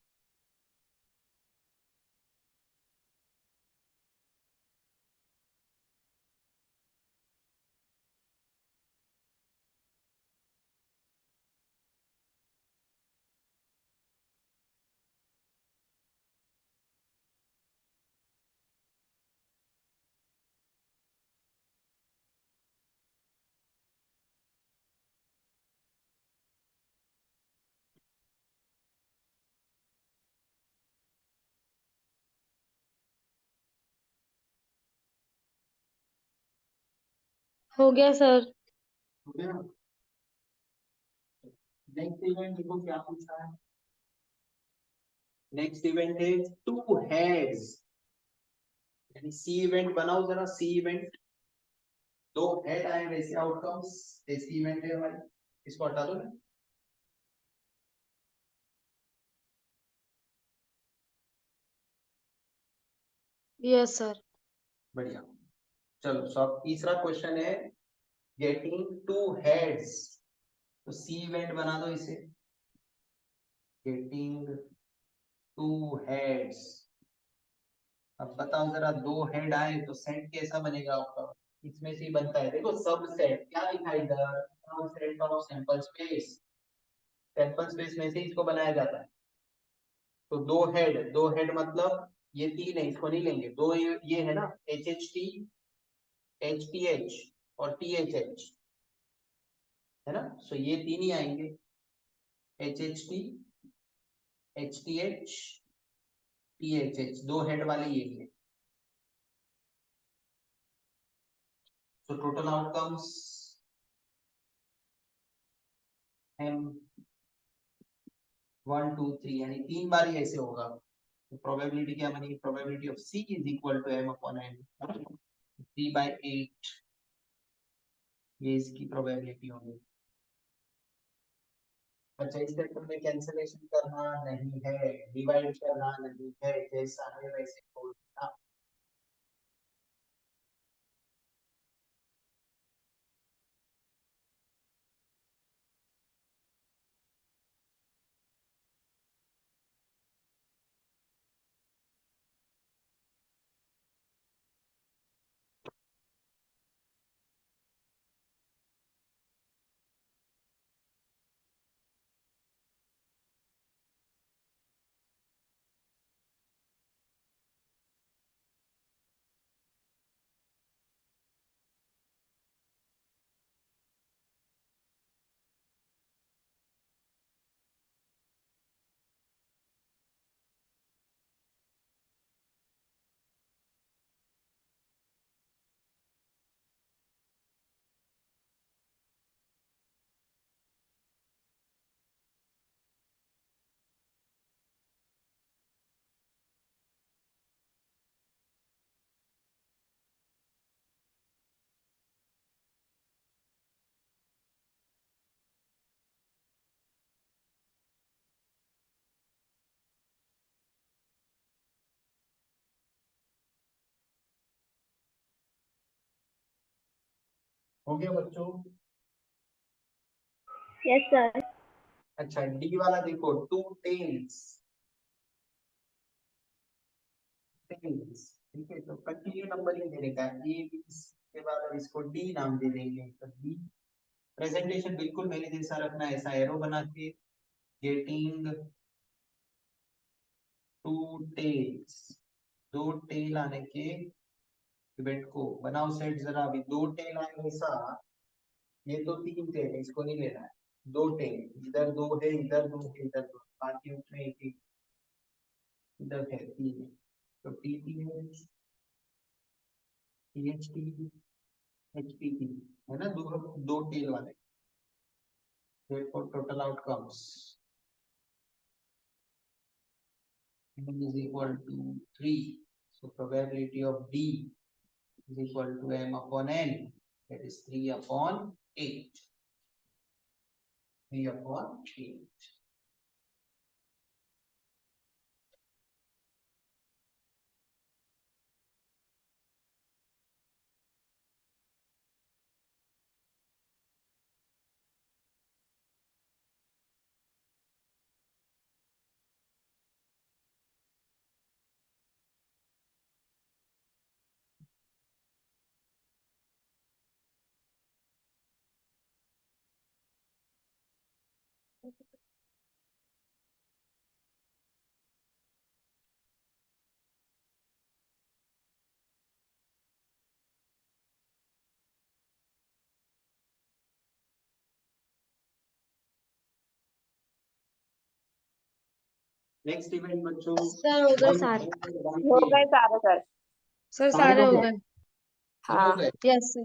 हो गया सर।
हो गया। नेक्स्ट इवेंट देखो क्या पूछा है। नेक्स्ट इवेंट है टू हेड्स, यानी सी इवेंट बनाओ जरा, सी इवेंट, दो हेड आए वैसे आउटकम्स, ऐसी इवेंट है हमारी, इसको हटा दो ना।
Yes sir.
बढ़िया। चलो सो अब तीसरा क्वेश्चन है गेटिंग टू हेड्स, तो सी इवेंट बना दो इसे, गेटिंग टू हेड्स। अब बताओ जरा, दो हेड आए तो सेट कैसा बनेगा आपका, इसमें से ही बनता है, देखो सब सेट क्या लिखा है इधर, set of sample space, sample space में से इसको बनाया जाता है। तो दो हेड, दो हेड मतलब ये तीन है, इसको नहीं लेंगे, दो ये है ना, H H T, H T H और टी एच एच, है ना, सो ये तीन ही आएंगे, H H T, H T H, T H H, दो हेड वाले ये है। तो टोटल आउटकम्स एम 1 2 3, यानी तीन बार ही ऐसे होगा। तो प्रोबेबिलिटी क्या बनेगी, probability of C is equal to m upon n, 3/8, ये इसकी प्रोबेबिलिटी होगी। अच्छा, इस चैप्टर में कैंसलेशन करना नहीं है, डिवाइड करना नहीं है, जैसा है वैसे बोलना। हो गया बच्चों।
Yes sir.
अच्छा, डी वाला देखो, टू टेल्स, टेल्स, ठीक है, तो कंटिन्यू नंबरिंग देने का, ए बी के बाद अब इसको डी नाम दे देंगे, तो डी। प्रेजेंटेशन बिल्कुल मेरे जैसा रखना, ऐसा एरो बना के, गेटिंग टू टेल्स, दो टेल आने के इवेंट को बनाओ सेट जरा, अभी दो टेल आए ऐसा, ये तो तीन टेल है, इसको नहीं लेना है, दो टेल, इधर दो है, इधर दो है, इधर दो, बाकी उसमें एक एक, इधर है तीन है। तो टी टी है, T H T, H P T, है ना, दो दो टेल वाले, therefore total outcomes n is equal to 3, so probability of D is equal to m upon n, that is 3 upon 8, 3 upon 8। Next event बच्चों
sir हो गए सारे।
हो गए सारे सर।
सर
सारे
सारे
हो
हो
गए?
गए।
सब हो
हाँ
गए?
Yes sir.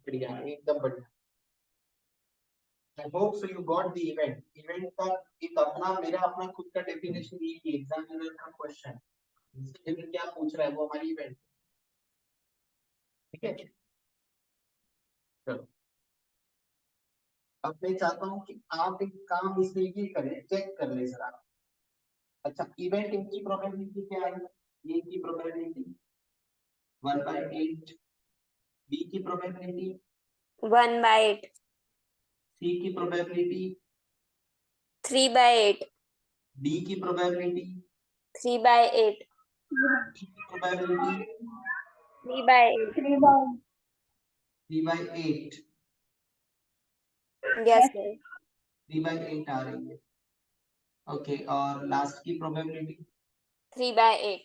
बढ़िया, एकदम बढ़िया। I hope so you got the event. Event का एक अपना मेरा अपना खुद का डेफिनेशन ये है एग्जामिनर का क्वेश्चन इसमें क्या पूछ रहा है वो हमारी इवेंट, ठीक है। चलो अब मैं चाहता हूँ कि आप एक काम इसमें ये करें, चेक कर ले जरा। अच्छा, इवेंट ए की प्रोबेबिलिटी क्या है? ए की प्रोबेबिलिटी 1/8, बी की प्रोबेबिलिटी,
1/8,
सी की प्रोबेबिलिटी,
3/8,
डी की प्रोबेबिलिटी,
3/8,
ई की प्रोबेबिलिटी
3/8.
3/8,
Yes sir.
3/8 आ रही है। ओके, और लास्ट की प्रोबेबिलिटी
3/8.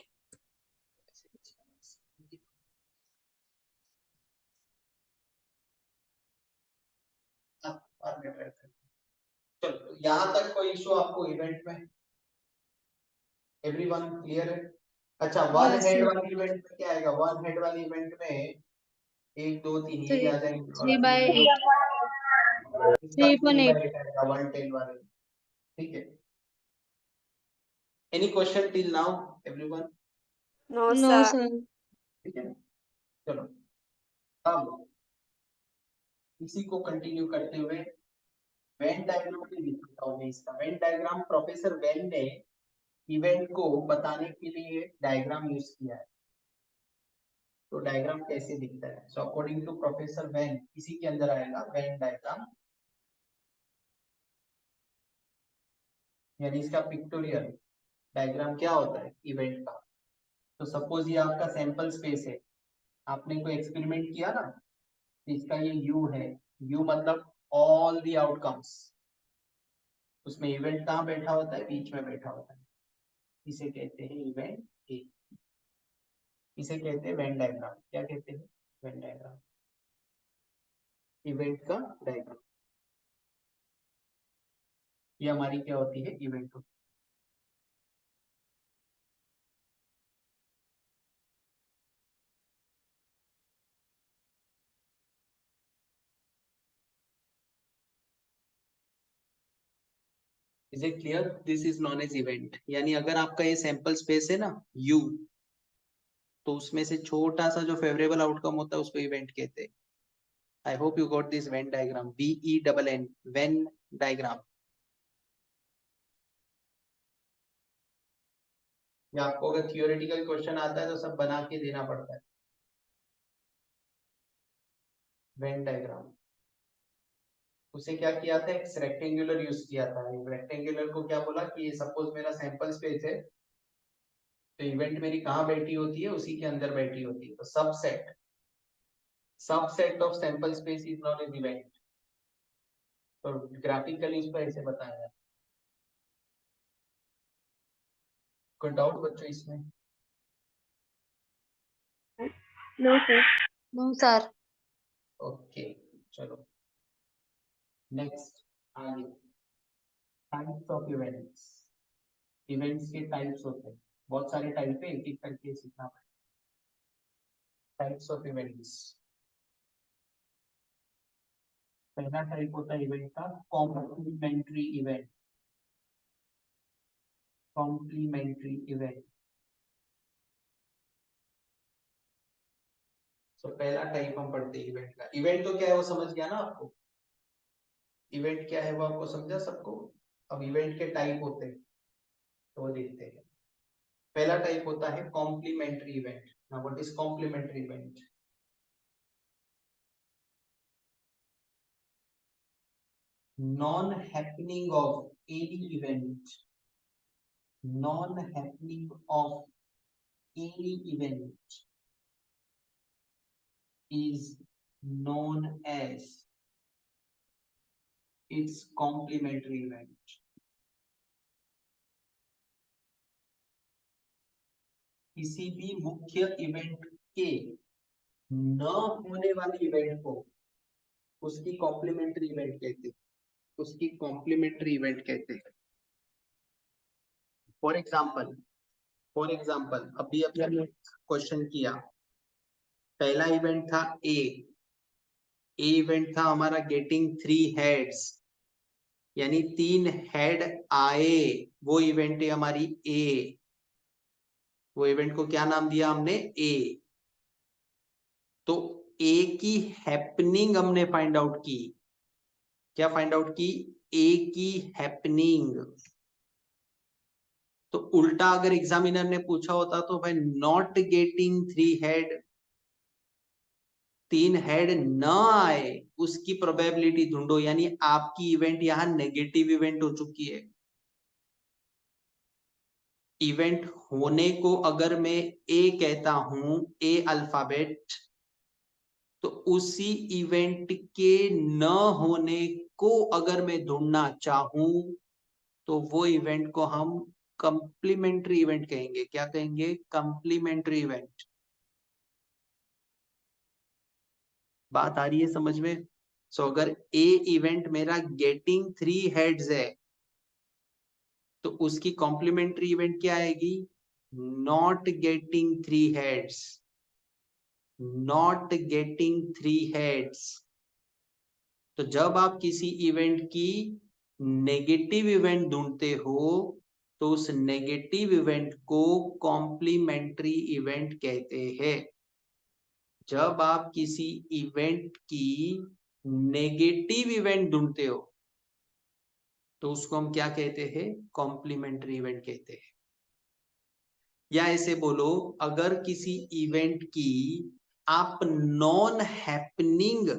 चलो यहाँ तक कोई इशू आपको इवेंट में? एवरीवन क्लियर है? अच्छा, वन
Yes,
हेड
sir.
वाली इवेंट में क्या आएगा? वन हेड वाली इवेंट में 1 2 3 ये आ जाएंगे और
3/8.
इसका
3/8.
3/8 आएगा 110 वाले, ठीक है। Any question till now everyone?
No
No
sir.
sir.
ठीक है, चलो अब इसी को कंटिन्यू करते हुए वेन डायग्राम भी लिखता हूँ मैं। इसका वेन डायग्राम प्रोफेसर वेन ने इवेंट को बताने के लिए डायग्राम यूज किया है। तो डायग्राम कैसे दिखता है? So according to professor Venn इसी के अंदर आएगा वेन डायग्राम, यानी इसका पिक्टोरियल डायग्राम क्या होता है इवेंट का। तो सपोज ये आपका सैंपल स्पेस है, आपने कोई एक्सपेरिमेंट किया ना, इसका ये यू है, यू मतलब ऑल द आउटकम्स, उसमें इवेंट कहाँ बैठा होता है? बीच में बैठा होता है, इसे कहते हैं इवेंट ए, इसे कहते हैं वेन डायग्राम। क्या कहते हैं? वेन डायग्राम, इवेंट का डायग्राम। ये हमारी क्या होती है? इवेंट होती है। Is it clear? This is known as event. यानी अगर आपका ये सैंपल स्पेस है ना यू, तो उसमें से छोटा सा जो फेवरेबल आउटकम होता है उसको इवेंट कहते हैं। आई hope you got this Venn diagram, VENN, Venn diagram. या आपको अगर थियोरेटिकल क्वेश्चन आता है तो सब बना के देना पड़ता है। वेन डायग्राम उसे क्या किया था? एक रेक्टेंगुलर यूज किया था। रेक्टेंगुलर को क्या बोला कि ये सपोज मेरा सैंपल स्पेस है, तो इवेंट मेरी कहाँ बैठी होती है? उसी के अंदर बैठी होती है। तो subset of sample space is known as event. तो ग्राफिकली उसको ऐसे बताया है। कोई डाउट बच्चों इसमें?
No sir.
No sir.
Okay, चलो नेक्स्ट आगे। Types of events. इवेंट्स के टाइप्स होते हैं, बहुत सारे टाइप है, एक एक करके सीखना पड़ेगा। टाइप्स ऑफ इवेंट्स, पहला टाइप होता है इवेंट का कॉम्प्लीमेंट्री इवेंट। कॉम्प्लीमेंट्री इवेंट, तो पहला टाइप हम पढ़ते हैं इवेंट का। इवेंट तो क्या है वो समझ गया ना आपको? इवेंट क्या है वो आपको समझा सबको? अब इवेंट के टाइप होते हैं तो वो देखते हैं। पहला टाइप होता है complementary event. Now what is complementary event? Non happening of any event, non happening of any event is known as its complementary event। किसी भी मुख्य इवेंट के न होने वाले इवेंट को उसकी कॉम्प्लीमेंट्री इवेंट कहते हैं, उसकी कॉम्प्लीमेंट्री इवेंट कहते हैं। फॉर एग्जाम्पल अभी अपने क्वेश्चन किया, पहला इवेंट था ए इवेंट था हमारा गेटिंग 3 हेड्स, यानी 3 हेड आए, वो इवेंट है हमारी ए। वो इवेंट को क्या नाम दिया हमने? ए। तो ए की हैपनिंग हमने फाइंड आउट की। क्या फाइंड आउट की? ए की हैपनिंग। तो उल्टा अगर एग्जामिनर ने पूछा होता तो भाई नॉट गेटिंग 3 हेड, 3 हेड न आए, उसकी प्रोबेबिलिटी ढूंढो, यानी आपकी इवेंट यहां नेगेटिव इवेंट हो चुकी है। इवेंट होने को अगर मैं ए कहता हूं, ए अल्फाबेट, तो उसी इवेंट के न होने को अगर मैं ढूंढना चाहूं तो वो इवेंट को हम कंप्लीमेंट्री इवेंट कहेंगे। क्या कहेंगे? Complementary event. बात आ रही है समझ में? सो अगर ए इवेंट मेरा गेटिंग 3 हेड्स है तो उसकी कॉम्प्लीमेंट्री इवेंट क्या आएगी? Not getting 3 heads. Not getting 3 heads. तो जब आप किसी इवेंट की नेगेटिव इवेंट ढूंढते हो तो उस नेगेटिव इवेंट को कॉम्प्लीमेंट्री इवेंट कहते हैं। जब आप किसी इवेंट की नेगेटिव इवेंट ढूंढते हो तो उसको हम क्या कहते हैं? कॉम्प्लीमेंट्री इवेंट कहते हैं। या ऐसे बोलो, अगर किसी इवेंट की आप नॉन हैपनिंग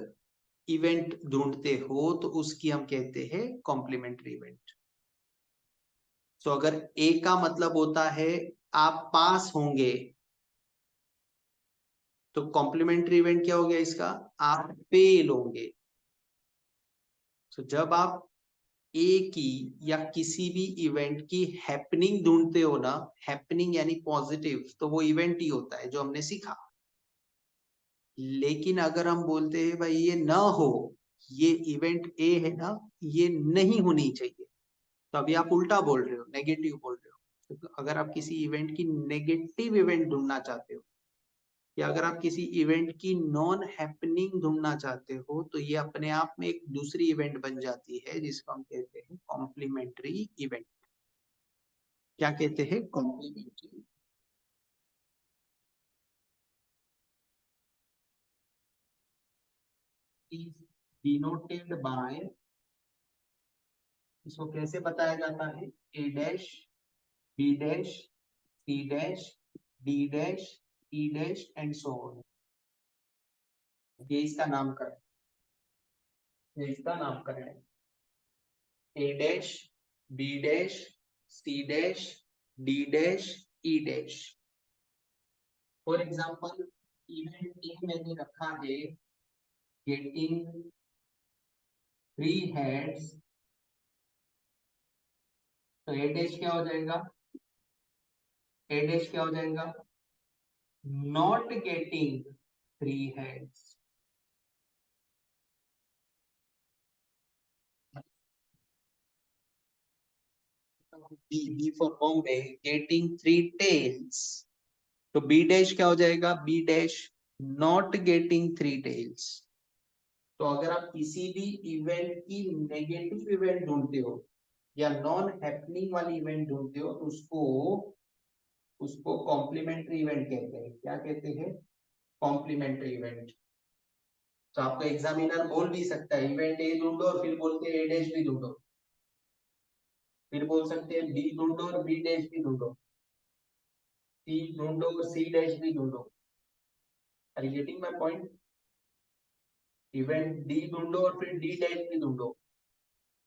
इवेंट ढूंढते हो तो उसकी हम कहते हैं कॉम्प्लीमेंट्री इवेंट। सो अगर ए का मतलब होता है आप पास होंगे, तो कॉम्प्लीमेंट्री इवेंट क्या हो गया इसका? आप फेल होंगे। सो जब आप ए की या किसी भी इवेंट की हैपनिंग ढूंढते हो ना, हैपनिंग यानी पॉजिटिव, तो वो इवेंट ही होता है जो हमने सीखा। लेकिन अगर हम बोलते हैं भाई ये ना हो, ये इवेंट ए है ना, ये नहीं होनी चाहिए, तो अभी आप उल्टा बोल रहे हो, नेगेटिव बोल रहे हो। तो अगर आप किसी इवेंट की नेगेटिव इवेंट ढूंढना चाहते हो या अगर आप किसी इवेंट की नॉन हैपनिंग ढूंढना चाहते हो तो ये अपने आप में एक दूसरी इवेंट बन जाती है जिसको हम कहते हैं कॉम्प्लीमेंट्री इवेंट। क्या कहते हैं? कॉम्प्लीमेंट्री। इज डिनोटेड बाय, इसको कैसे बताया जाता है? A dash, B dash, C dash, D dash, E dash and so on. ये इसका नामकरण, ये इसका नामकरण है। A dash, B dash, C dash, D dash, E dash. For example event A मैंने रखा है गेटिंग 3 हेड्स, तो ए डैश क्या हो जाएगा? ए डैश क्या हो जाएगा? Not getting 3 heads. B for Bombay getting 3 tails, तो बी डैश क्या हो जाएगा? B dash not getting 3 tails. तो अगर आप किसी भी इवेंट की नेगेटिव इवेंट ढूंढते हो या नॉन हैपनिंग वाली इवेंट ढूंढते हो तो उसको उसको कॉम्प्लीमेंट्री इवेंट कहते हैं। क्या कहते हैं? Complementary event. तो आपको एग्जामिनर बोल भी सकता है इवेंट ए ढूंढो और फिर बोलते हैं ए डैश भी ढूंढो, फिर बोल सकते हैं बी ढूंढो और बी डैश भी ढूंढो, सी ढूंढो और सी डैश भी ढूंढो। Are you getting my point? Event D ढूंढो और फिर डी डैश भी ढूंढो,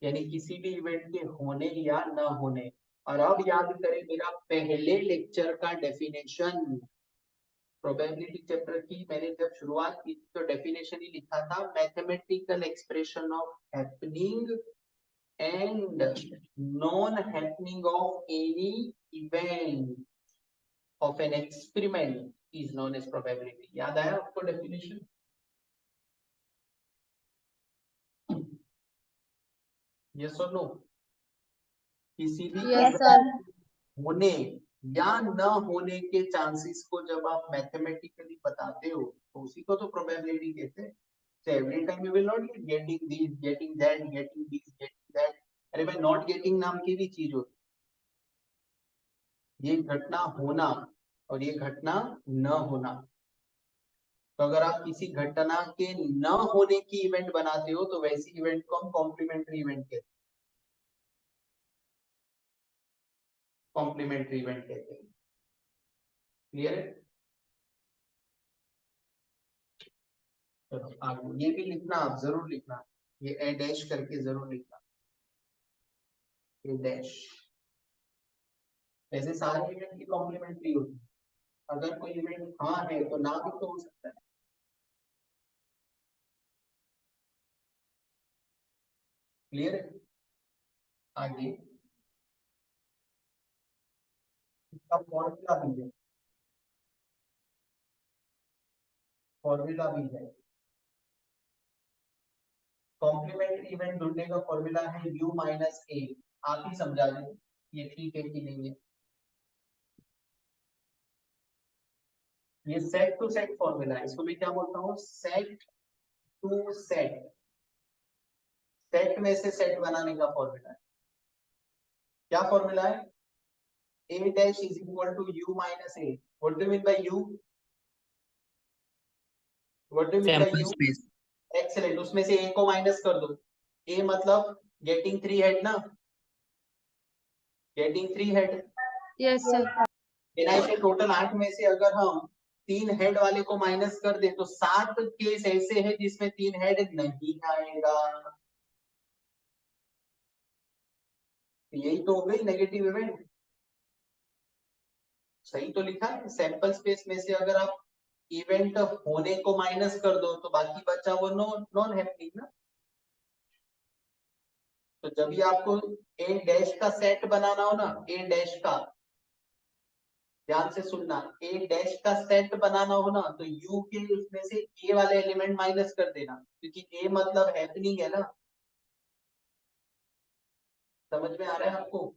यानी किसी भी इवेंट के होने या ना होने। और अब याद करें मेरा पहले लेक्चर का डेफिनेशन, प्रोबेबिलिटी चैप्टर की मैंने जब शुरुआत की तो डेफिनेशन ही लिखा था, mathematical expression of happening and non happening of any event of an experiment is known as probability. याद आया आपको डेफिनेशन? यस और नो? किसी भी
यस सर।
होने या न होने के चांसेस को जब आप मैथमेटिकली बताते हो तो उसी को तो प्रोबेबिलिटी कहते हैं। So every time you will not get getting this, getting that, getting this, getting that. अरे भाई नॉट गेटिंग नाम की भी चीज होती है। ये घटना होना और ये घटना न होना। तो अगर आप किसी घटना के न होने की इवेंट बनाते हो तो वैसी इवेंट को हम कॉम्प्लीमेंट्री इवेंट कहते हैं। कॉम्प्लीमेंट्री इवेंट कहते हैं। क्लियर है? चलो आगे ये भी लिखना, आप जरूर लिखना, ये ए डैश करके जरूर लिखना, ए डैश। वैसे सारे इवेंट की कॉम्प्लीमेंट्री होती है। अगर कोई इवेंट हाँ है तो ना भी तो हो सकता है। क्लियर है? आगे इसका फॉर्मूला भी है, फॉर्मूला भी है। कॉम्प्लीमेंट्री इवेंट ढूंढने का फॉर्मूला है u माइनस ए। आप ही समझा दें ये ठीक है कि नहीं है। ये सेट टू सेट फॉर्मूला है, इसको मैं क्या बोलता हूँ, सेट टू सेट। सेट में से सेट बनाने का फॉर्मूला है। क्या फॉर्मूला है? a dash is equal to u minus a. What do you mean by u? What do you mean by
sample
u?
Space.
Excellent. उसमें से a को माइनस कर दो। a मतलब गेटिंग 3 हेड ना, गेटिंग 3 हेड।
Yes sir.
से total 8 में से अगर हम 3 हेड वाले को माइनस कर दे तो 7 केस ऐसे हैं जिसमें 3 हेड नहीं आएगा। यही तो हो गई नेगेटिव इवेंट। सही तो लिखा है। सैंपल स्पेस में से अगर आप इवेंट होने को माइनस कर दो तो बाकी बचा वो नॉन हैपनिंग ना। तो जब भी आपको ए डैश का सेट बनाना हो ना, ए डैश का, ध्यान से सुनना, ए डैश का सेट बनाना हो ना तो यू के उसमें से ए वाले एलिमेंट माइनस कर देना, क्योंकि ए मतलब हैपनिंग है ना। समझ में आ रहा है आपको?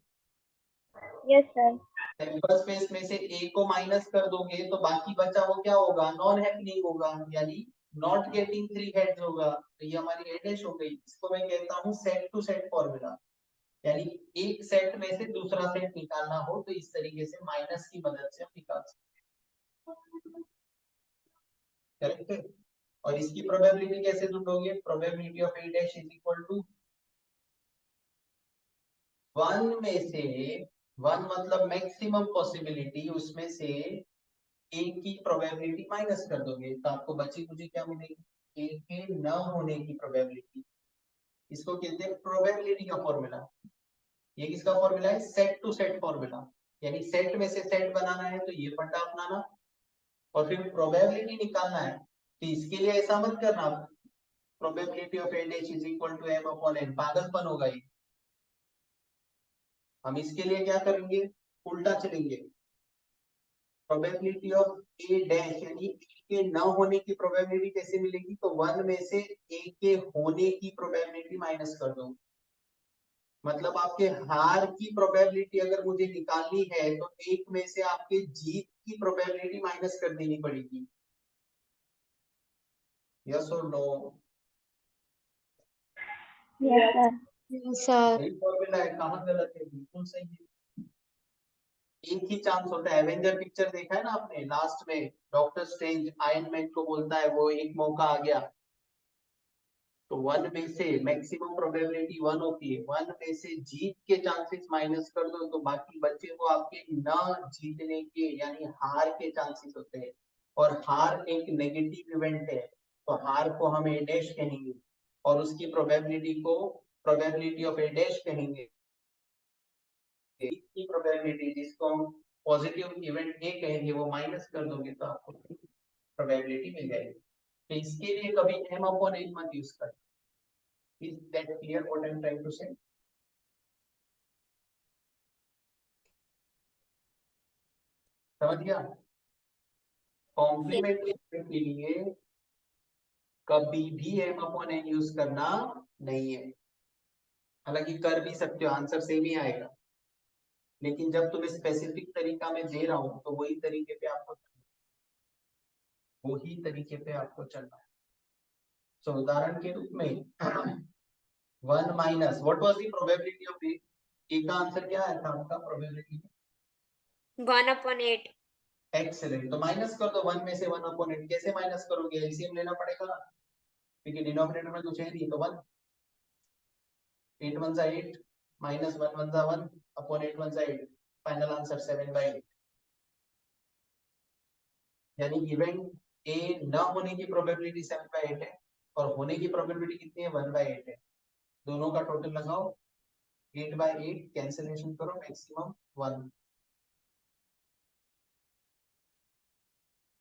Yes sir.
सैंपल स्पेस में से ए को माइनस कर दोगे तो बाकी बचा वो क्या होगा, नॉन हैपनिंग होगा, यानी नॉट गेटिंग 3 हेड्स होगा। तो ये हमारी ए डैश हो गई। इसको मैं कहता हूँ सेट टू सेट फॉर्मूला। यानी एक सेट में से दूसरा सेट निकालना हो तो इस तरीके से माइनस की मदद से हम निकाल सकते हैं। करेक्ट है? और इसकी प्रोबेबिलिटी कैसे ढूंढोगे? Probability of A dash is equal to 1 में से, 1 मतलब मैक्सिमम पॉसिबिलिटी, उसमें से ए की प्रोबेबिलिटी माइनस कर दोगे तो आपको बची मुझे क्या मिलेगी, ए के न होने की प्रोबेबिलिटी। इसको कहते हैं प्रोबेबिलिटी का फॉर्मूला। ये किसका फॉर्मूला है? Set to set formula. यानी सेट में से सेट बनाना है तो ये फंडा अपनाना, और फिर प्रोबेबिलिटी निकालना है तो इसके लिए ऐसा मत करना, probability of A dash is equal to m upon n, पागलपन होगा ये। हम इसके लिए क्या करेंगे, उल्टा चलेंगे। प्रोबेबिलिटी ऑफ ए डैश यानी ए के न होने की प्रोबेबिलिटी कैसे मिलेगी, तो 1 में से ए के होने की प्रोबेबिलिटी माइनस कर दो। मतलब आपके हार की प्रोबेबिलिटी अगर मुझे निकालनी है तो 1 में से आपके जीत की प्रोबेबिलिटी माइनस कर देनी पड़ेगी। यस और no?
Yes sir.
Yes sir.
सही फॉर्मूला है, कहाँ गलत है? बिल्कुल सही है। एक ही चांस होता है। एवेंजर पिक्चर देखा है ना आपने? लास्ट में डॉक्टर स्ट्रेंज आयरन मैन को बोलता है वो एक मौका आ गया, तो 1 में से मैक्सिमम प्रोबेबिलिटी 1 होती है, 1 में से जीत के चांसेस माइनस कर दो तो बाकी बचे वो आपके न जीतने के यानी हार के चांसेस होते हैं। और हार एक नेगेटिव इवेंट है तो हार को हम ए डैश कहेंगे और उसकी प्रोबेबिलिटी को प्रोबेबिलिटी ऑफ ए डैश कहेंगे। की प्रोबेबिलिटी जिसको हम पॉजिटिव इवेंट ए कहेंगे वो माइनस कर दोगे तो आपको प्रोबेबिलिटी मिल जाएगी। तो इसके लिए कभी m अपॉन n मत यूज करना। Is that clear what I'm trying to say? समझ गया? कॉम्प्लीमेंट्री के लिए कभी भी m अपॉन n यूज करना नहीं है। हालांकि कर भी सकते हो, आंसर सेम ही आएगा, लेकिन जब तुम्हें स्पेसिफिक तरीका में दे रहा हूं तो वही तरीके पे आपको चलना है। सो उदाहरण के रूप में 1 minus what was the probability of A का आंसर क्या आया था आपका प्रोबेबिलिटी
1/8.
एक्सीलेंट। तो माइनस कर दो 1 में से 1/8। कैसे माइनस करोगे? एलसीएम लेना पड़ेगा क्योंकि डिनोमिनेटर में कुछ है नहीं, तो 1 8 1 जा 8 माइनस 1 1 जा 1 अपॉन 8 1 जा 8। Final answer 7/8। यानी इवेंट ए न होने की प्रोबेबिलिटी 7/8 है और होने की प्रोबेबिलिटी कितनी है? 1/8 है। दोनों का टोटल लगाओ 8/8 कैंसिलेशन करो मैक्सिमम 1।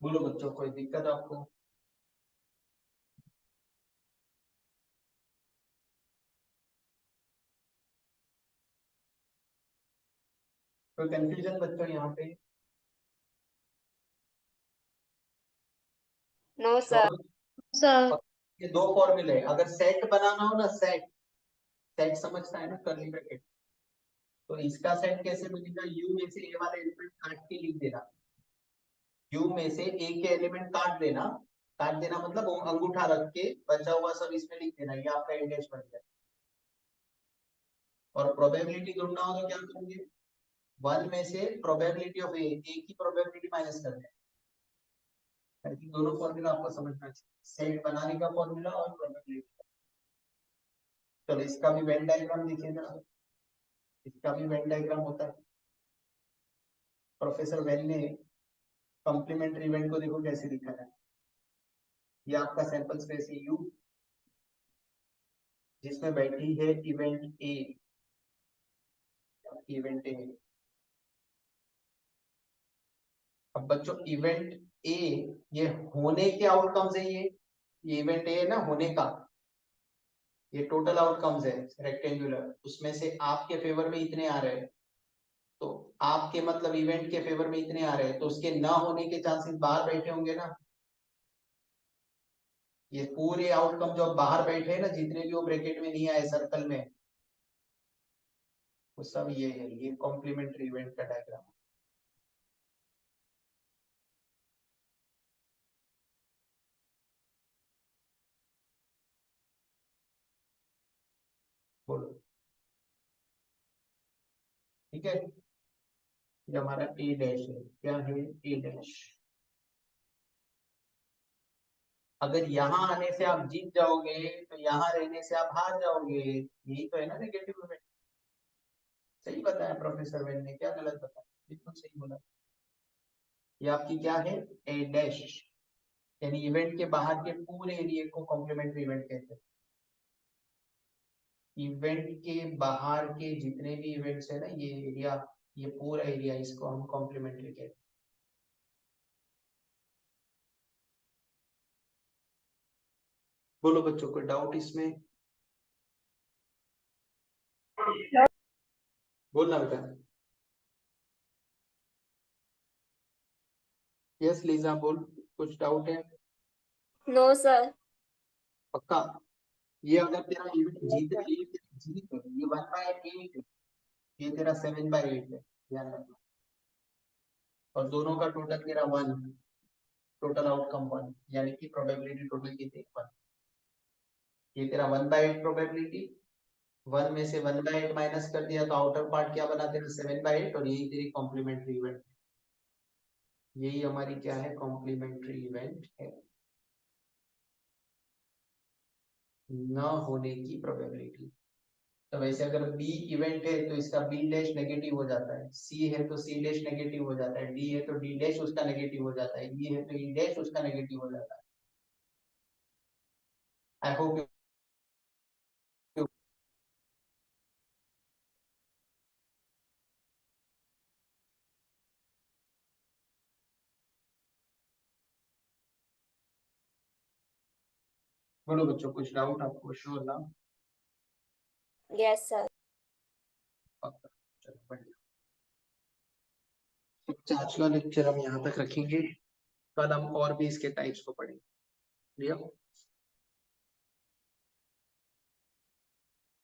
बोलो बच्चों कोई दिक्कत आपको? कोई कंफ्यूजन बच्चों यहाँ पे?
No sir.
सर
ये दो फॉर्मूले, अगर सेट बनाना हो ना, सेट समझता है ना, कर्ली ब्रैकेट, तो इसका सेट कैसे बनेगा? यू में से ए वाला एलिमेंट काट के लिख देना। यू में से ए के एलिमेंट काट देना मतलब वो अंगूठा रख के बचा हुआ सब इसमें लिख देना, ये आपका इंडेक्स बन गया। और प्रोबेबिलिटी ढूंढना हो तो क्या करोगे? 1 में से प्रोबेबिलिटी ऑफ ए की प्रोबेबिलिटी माइनस कर देना। आई थिंक दोनों फॉर्मूला आपको समझना चाहिए, सेट बनाने का फॉर्मूला और प्रोबेबिलिटी। चलो इसका भी वेन डायग्राम देखिए जरा। इसका भी वेन डायग्राम होता है। प्रोफेसर वेन ने कॉम्प्लीमेंट्री इवेंट को देखो कैसे लिखा है। ये आपका सैंपल स्पेस है यू, जिसमें बैठी है इवेंट ए। इवेंट ए, अब बच्चों इवेंट ए ये होने के आउटकम्स है। ये इवेंट ए है ना होने का, ये टोटल आउटकम्स है रेक्टेंगुलर, उसमें से आपके फेवर में इतने आ रहे हैं, तो आपके मतलब इवेंट के फेवर में इतने आ रहे हैं, तो उसके ना होने के चांसेस बाहर बैठे होंगे ना। ये पूरे आउटकम जो बाहर बैठे हैं ना, जितने भी वो ब्रैकेट में नहीं आए सर्कल में, वो सब ये है। ये कॉम्प्लीमेंट्री इवेंट का डायग्राम। बोलो ठीक है। ये हमारा ए डैश है। क्या है? A dash. अगर यहाँ आने से आप जीत जाओगे तो यहाँ रहने से आप हार जाओगे। यही तो है ना नेगेटिव इवेंट। सही बताया प्रोफेसर वेन ने, क्या गलत बताया? बिल्कुल सही बोला। ये आपकी क्या है? ए डैश, यानी इवेंट के बाहर के पूरे एरिया को कॉम्प्लीमेंट्री इवेंट कहते हैं। इवेंट के बाहर के जितने भी इवेंट्स है ना, ये एरिया, ये पूरा एरिया, इसको हम कॉम्प्लीमेंट्री कहते हैं। बोलो बच्चों कोई डाउट इसमें? बोलना बेटा। यस लीजा बोल, कुछ डाउट है?
No sir.
पक्का? ये अगर तेरा इवेंट जीत है, ये 1/8 है, ये तेरा 7/8 है, ध्यान रखना। और दोनों का टोटल तेरा 1, टोटल आउटकम 1, यानी कि प्रोबेबिलिटी टोटल कितनी? 1। ये तेरा 1/8 प्रोबेबिलिटी, 1 में से 1/8 माइनस कर दिया तो आउटर पार्ट क्या बना तेरा? 7/8। और यही तेरी कॉम्प्लीमेंट्री इवेंट, यही हमारी क्या है? कॉम्प्लीमेंट्री इवेंट है, न होने की प्रोबेबिलिटी। तो वैसे अगर बी इवेंट है तो इसका बी डैश नेगेटिव हो जाता है, सी है तो सी डैश नेगेटिव हो जाता है, डी है तो डी डैश उसका नेगेटिव हो जाता है, ई है तो ई डैश उसका नेगेटिव हो जाता है। I hope. बोलो बच्चों कुछ डाउट आपको? श्योर ना?
Yes sir.
पक्का? चलो बढ़िया। तो आज का लेक्चर हम यहाँ तक रखेंगे, कल हम और भी इसके टाइप्स को पढ़ेंगे।